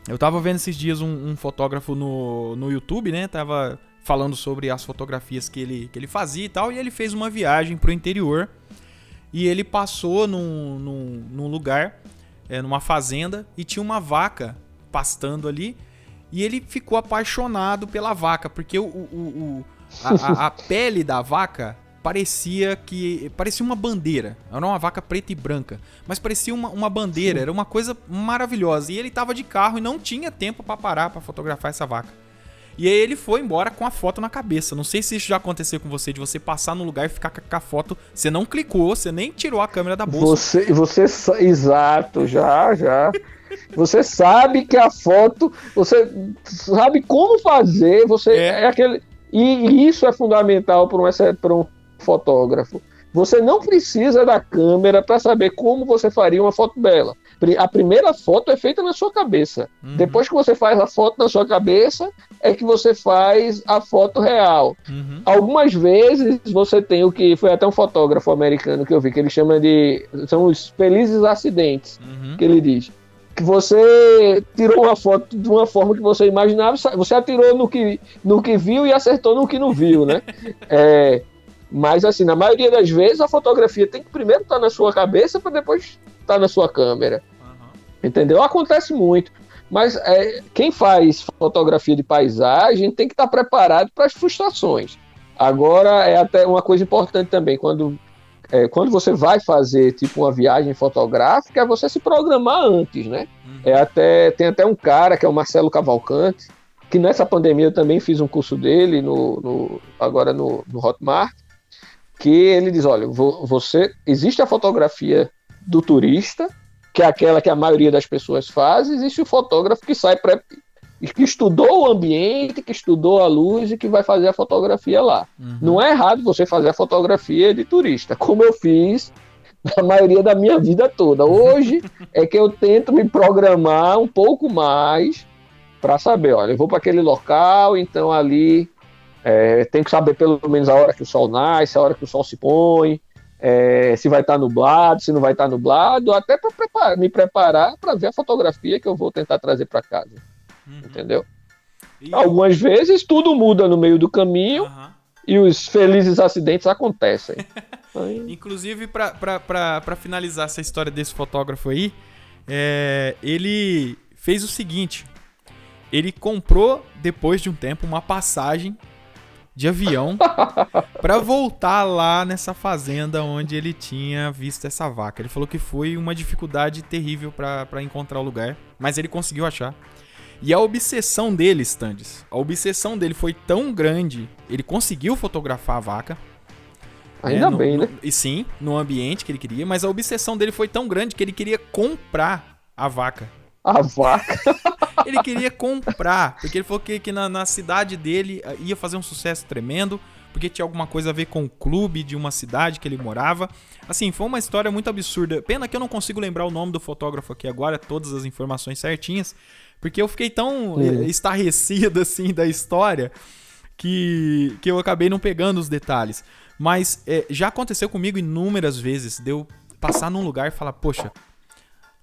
Eu tava vendo esses dias um fotógrafo no YouTube, né? Tava falando sobre as fotografias que ele fazia e tal, e ele fez uma viagem pro interior. E ele passou num lugar, numa fazenda, e tinha uma vaca pastando ali. E ele ficou apaixonado pela vaca, porque a pele da vaca parecia uma bandeira. Era uma vaca preta e branca, mas parecia uma bandeira, era uma coisa maravilhosa. E ele estava de carro e não tinha tempo para parar para fotografar essa vaca. E aí ele foi embora com a foto na cabeça. Não sei se isso já aconteceu com você, de você passar no lugar e ficar com a foto. Você não clicou, você nem tirou a câmera da bolsa. Exato, já. Você sabe que a foto, você sabe como fazer, e isso é fundamental para um fotógrafo. Você não precisa da câmera para saber como você faria uma foto bela. A primeira foto é feita na sua cabeça. Depois que você faz a foto na sua cabeça, é que você faz a foto real. Algumas vezes você tem o que foi até um fotógrafo americano que eu vi, que ele chama são os felizes acidentes, que ele diz. Que você tirou uma foto de uma forma que você imaginava, você atirou no que viu e acertou no que não viu, né? Mas assim, na maioria das vezes a fotografia tem que primeiro estar na sua cabeça para depois estar na sua câmera. Entendeu? Acontece muito. Mas quem faz fotografia de paisagem tem que estar preparado para as frustrações. Agora, é até uma coisa importante também, quando você vai fazer tipo uma viagem fotográfica, é você se programar antes, né? Tem até um cara, que é o Marcelo Cavalcante, que nessa pandemia eu também fiz um curso dele, agora no Hotmart, que ele diz, olha, existe a fotografia do turista, que é aquela que a maioria das pessoas faz, existe o fotógrafo que que estudou o ambiente, que estudou a luz e que vai fazer a fotografia lá. Não é errado você fazer a fotografia de turista, como eu fiz na maioria da minha vida toda. Hoje é que eu tento me programar um pouco mais para saber, olha, eu vou para aquele local, então ali tenho que saber pelo menos a hora que o sol nasce, a hora que o sol se põe, se vai estar nublado, se não vai estar nublado, até para me preparar para ver a fotografia que eu vou tentar trazer para casa. Entendeu? Algumas vezes tudo muda no meio do caminho e os felizes acidentes acontecem. Inclusive, para finalizar essa história desse fotógrafo aí, ele fez o seguinte: ele comprou, depois de um tempo, uma passagem de avião para voltar lá nessa fazenda onde ele tinha visto essa vaca. Ele falou que foi uma dificuldade terrível para encontrar o lugar, mas ele conseguiu achar. E a obsessão dele, Standes, foi tão grande, ele conseguiu fotografar a vaca. Ainda bem, né? E sim, no ambiente que ele queria, mas a obsessão dele foi tão grande que ele queria comprar a vaca. A vaca? Ele queria comprar, porque ele falou que na cidade dele ia fazer um sucesso tremendo, porque tinha alguma coisa a ver com o clube de uma cidade que ele morava. Assim, foi uma história muito absurda. Pena que eu não consigo lembrar o nome do fotógrafo aqui agora, todas as informações certinhas, porque eu fiquei tão estarrecido assim da história que eu acabei não pegando os detalhes. Mas já aconteceu comigo inúmeras vezes de eu passar num lugar e falar, poxa,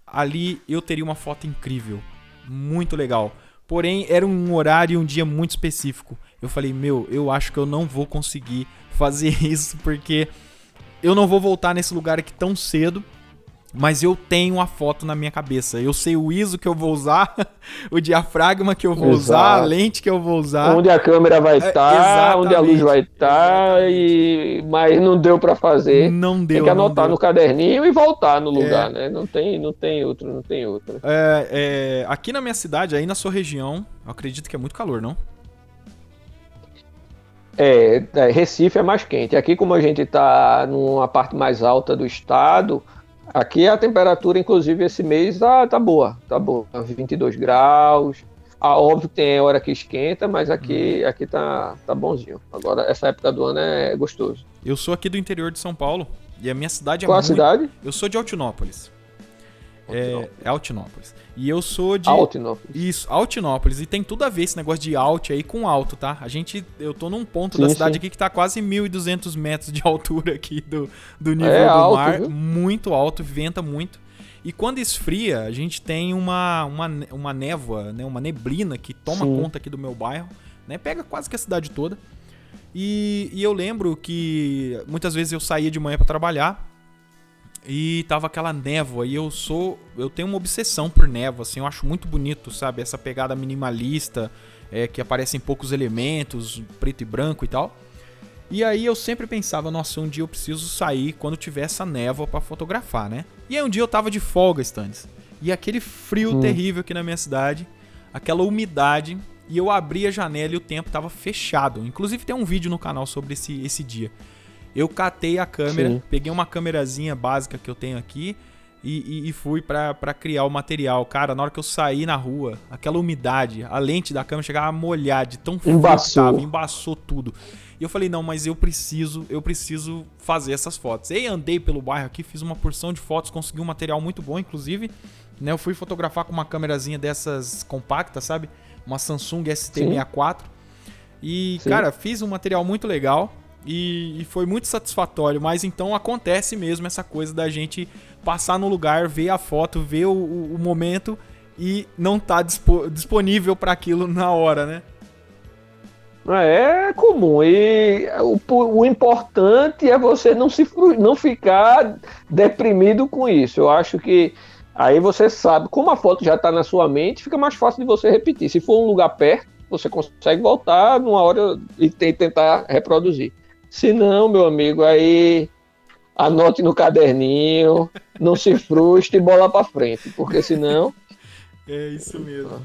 ali eu teria uma foto incrível, muito legal. Porém, era um horário e um dia muito específico. Eu falei, eu acho que eu não vou conseguir fazer isso, porque eu não vou voltar nesse lugar aqui tão cedo. mas eu tenho a foto na minha cabeça. Eu sei o ISO que eu vou usar, o diafragma que eu vou usar, a lente que eu vou usar. Onde a câmera vai estar, onde a luz vai estar, mas não deu para fazer. Não deu. Tem que anotar no caderninho e voltar no lugar, né? Não tem outro. Aqui na minha cidade, aí na sua região, eu acredito que é muito calor, não? Recife é mais quente. Aqui, como a gente está numa parte mais alta do estado, aqui a temperatura, inclusive, esse mês tá boa. 22 graus. Óbvio que tem hora que esquenta, mas aqui tá bonzinho. Agora, essa época do ano é gostoso. Eu sou aqui do interior de São Paulo e a minha cidade Qual a cidade? Eu sou de Altinópolis. Altinópolis. E eu sou de... Altinópolis. Isso, Altinópolis. E tem tudo a ver esse negócio de alt aí com alto, tá? Eu tô num ponto da cidade aqui que tá quase 1.200 metros de altura aqui do nível do mar. Viu? Muito alto, venta muito. E quando esfria, a gente tem uma névoa, né? Uma neblina que toma conta aqui do meu bairro, né? Pega quase que a cidade toda. E eu lembro que muitas vezes eu saía de manhã pra trabalhar e tava aquela névoa, e eu tenho uma obsessão por névoa, assim, eu acho muito bonito, sabe, essa pegada minimalista, que aparecem poucos elementos, preto e branco e tal. E aí eu sempre pensava, nossa, um dia eu preciso sair quando tiver essa névoa pra fotografar, né? E aí um dia eu tava de folga, Stannis, e aquele frio terrível aqui na minha cidade, aquela umidade, e eu abri a janela e o tempo tava fechado. Inclusive tem um vídeo no canal sobre esse dia. Eu catei a câmera, peguei uma câmerazinha básica que eu tenho aqui e fui pra criar o material. Cara, na hora que eu saí na rua, aquela umidade, a lente da câmera chegava a molhar de tão frio que tava, embaçou tudo. E eu falei, não, mas eu preciso fazer essas fotos. E aí andei pelo bairro aqui, fiz uma porção de fotos, consegui um material muito bom, inclusive, né, eu fui fotografar com uma câmerazinha dessas compactas, sabe? Uma Samsung ST64. E, cara, fiz um material muito legal. E foi muito satisfatório, mas então acontece mesmo essa coisa da gente passar no lugar, ver a foto, ver o momento e não tá disponível para aquilo na hora, né? É comum, e o importante é você não ficar deprimido com isso. Eu acho que aí você sabe, como a foto já está na sua mente, fica mais fácil de você repetir. Se for um lugar perto, você consegue voltar numa hora e tentar reproduzir. Se não, meu amigo, aí anote no caderninho, não se frustre e bola pra frente, porque senão... É isso mesmo.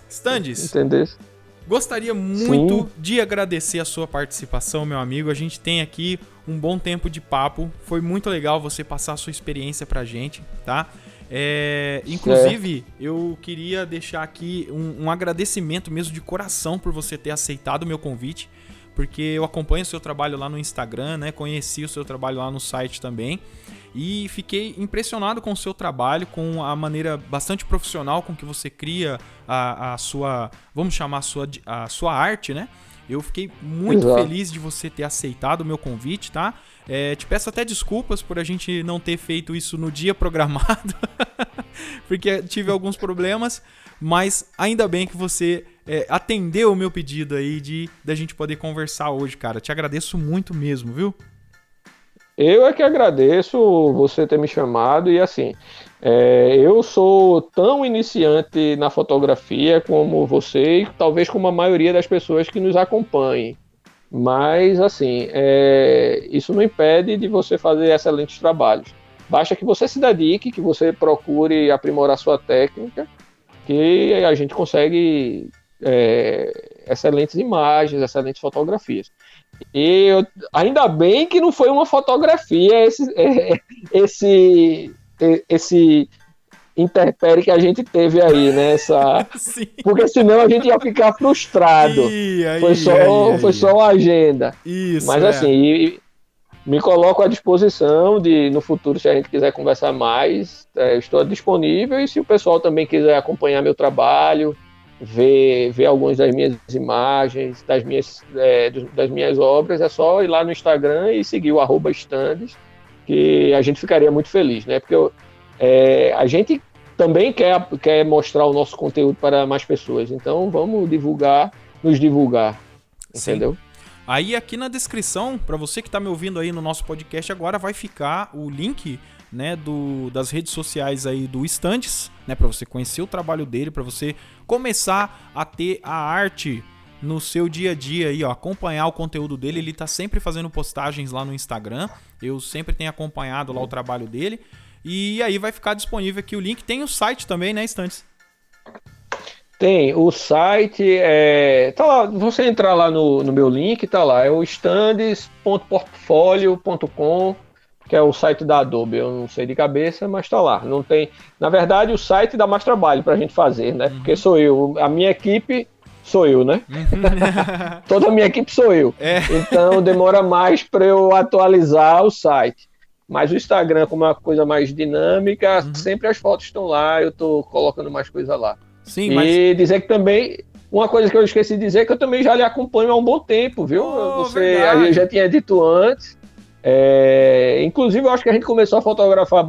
Stannis, entendeu? Gostaria muito de agradecer a sua participação, meu amigo. A gente tem aqui um bom tempo de papo. Foi muito legal você passar a sua experiência pra gente, tá? Inclusive, eu queria deixar aqui um agradecimento mesmo de coração por você ter aceitado o meu convite, porque eu acompanho o seu trabalho lá no Instagram, né? Conheci o seu trabalho lá no site também e fiquei impressionado com o seu trabalho, com a maneira bastante profissional com que você cria a sua, vamos chamar a sua arte, né? Eu fiquei muito feliz de você ter aceitado o meu convite, tá? Te peço até desculpas por a gente não ter feito isso no dia programado, porque tive alguns problemas, mas ainda bem que você atendeu o meu pedido aí da gente poder conversar hoje, cara. Te agradeço muito mesmo, viu? Eu é que agradeço você ter me chamado e assim, eu sou tão iniciante na fotografia como você e talvez como a maioria das pessoas que nos acompanhem. Mas assim, isso não impede de você fazer excelentes trabalhos. Basta que você se dedique, que você procure aprimorar sua técnica, que a gente consegue excelentes imagens, excelentes fotografias. E ainda bem que não foi uma fotografia esse interpere que a gente teve aí, né? Porque senão a gente ia ficar frustrado. Foi só uma agenda. Isso, mas assim, me coloco à disposição no futuro, se a gente quiser conversar mais, estou disponível, e se o pessoal também quiser acompanhar meu trabalho, ver algumas das minhas imagens, das minhas obras, é só ir lá no Instagram e seguir o @Stannis, que a gente ficaria muito feliz, né? Porque a gente também quer mostrar o nosso conteúdo para mais pessoas, então vamos nos divulgar, entendeu? Sim. Aí aqui na descrição, para você que está me ouvindo aí no nosso podcast agora, vai ficar o link né, das redes sociais aí do Stands, né, para você conhecer o trabalho dele, para você começar a ter a arte no seu dia a dia aí, ó, acompanhar o conteúdo dele. Ele tá sempre fazendo postagens lá no Instagram, eu sempre tenho acompanhado lá o trabalho dele, e aí vai ficar disponível aqui o link. Tem o site também, né, Stands? Tem, o site tá lá, você entrar lá no meu link, tá lá, é o stands.portfolio.com, que é o site da Adobe, eu não sei de cabeça, mas tá lá. Não tem, na verdade, o site dá mais trabalho pra gente fazer, né? Porque sou eu, a minha equipe sou eu, né? Toda a minha equipe sou eu. Então demora mais para eu atualizar o site. Mas o Instagram, como é uma coisa mais dinâmica, sempre as fotos estão lá, eu tô colocando mais coisa lá. Sim, e dizer que também, uma coisa que eu esqueci de dizer, é que eu também já lhe acompanho há um bom tempo, viu? Eu já tinha dito antes. Inclusive, eu acho que a gente começou a fotografar,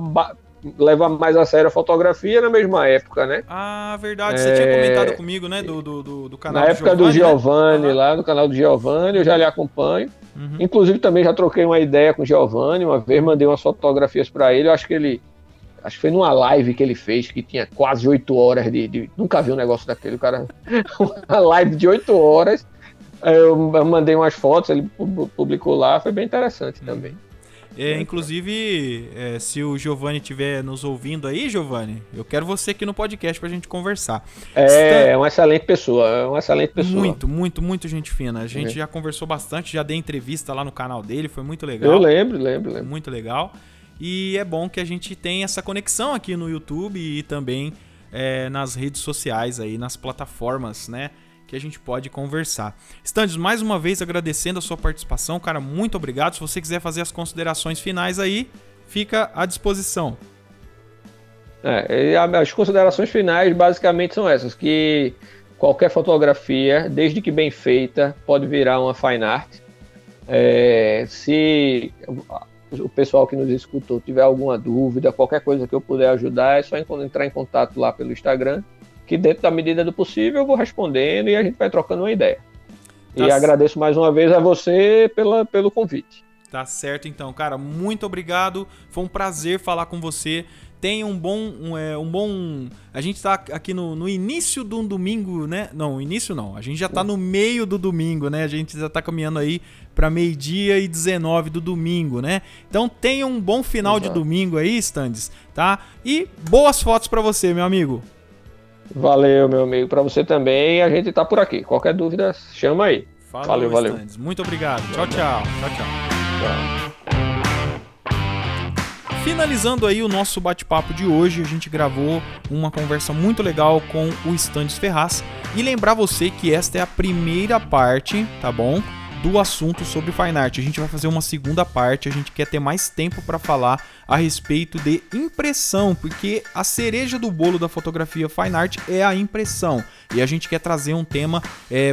levar mais a sério a fotografia na mesma época, né? Ah, verdade. Você tinha comentado comigo, né? Do canal na época do Giovanni, né? Lá no canal do Giovanni, eu já lhe acompanho. Inclusive, também já troquei uma ideia com o Giovanni. Uma vez mandei umas fotografias para ele. Eu acho que foi numa live que ele fez, que tinha quase 8 horas nunca vi um negócio daquele, o cara. Uma live de 8 horas. Eu mandei umas fotos, ele publicou lá, foi bem interessante também. Inclusive, se o Giovanni estiver nos ouvindo aí, Giovanni, eu quero você aqui no podcast pra gente conversar. É uma excelente pessoa, Muito gente fina. A gente já conversou bastante, já dei entrevista lá no canal dele, foi muito legal. Eu lembro. Muito legal. E é bom que a gente tenha essa conexão aqui no YouTube e também nas redes sociais aí, nas plataformas, né, que a gente pode conversar. Stands, mais uma vez agradecendo a sua participação, cara, muito obrigado. Se você quiser fazer as considerações finais aí, fica à disposição. As considerações finais basicamente são essas, que qualquer fotografia, desde que bem feita, pode virar uma fine art. Se o pessoal que nos escutou tiver alguma dúvida, qualquer coisa que eu puder ajudar, é só entrar em contato lá pelo Instagram, que dentro da medida do possível eu vou respondendo e a gente vai trocando uma ideia. Agradeço mais uma vez a você pelo convite. Tá certo então, cara, muito obrigado, foi um prazer falar com você. Tenha um bom... A gente tá aqui no início de um domingo, né? Não, início não. A gente já tá no meio do domingo, né? A gente já tá caminhando aí pra 12:19 do domingo, né? Então tenha um bom final de domingo aí, Stands, tá? E boas fotos pra você, meu amigo. Valeu, meu amigo. Pra você também, a gente tá por aqui. Qualquer dúvida, chama aí. Valeu. Stands. Muito obrigado. Tchau. Finalizando aí o nosso bate-papo de hoje, a gente gravou uma conversa muito legal com o Stands Ferraz. E lembrar você que esta é a primeira parte, tá bom? Do assunto sobre fine art. A gente vai fazer uma segunda parte, a gente quer ter mais tempo para falar a respeito de impressão, porque a cereja do bolo da fotografia fine art é a impressão. E a gente quer trazer um tema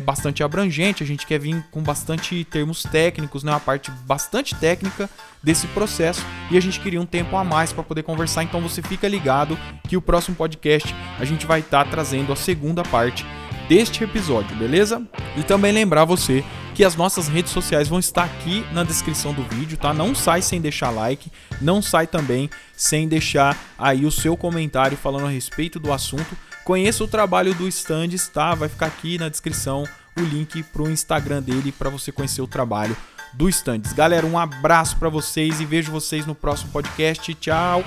bastante abrangente, a gente quer vir com bastante termos técnicos, né? Uma parte bastante técnica desse processo, e a gente queria um tempo a mais para poder conversar, então você fica ligado que o próximo podcast a gente vai estar trazendo a segunda parte deste episódio, beleza? E também lembrar você que as nossas redes sociais vão estar aqui na descrição do vídeo, tá? Não sai sem deixar like, não sai também sem deixar aí o seu comentário falando a respeito do assunto. Conheça o trabalho do Stands, tá? Vai ficar aqui na descrição o link pro Instagram dele para você conhecer o trabalho do Stands. Galera, um abraço para vocês e vejo vocês no próximo podcast. Tchau!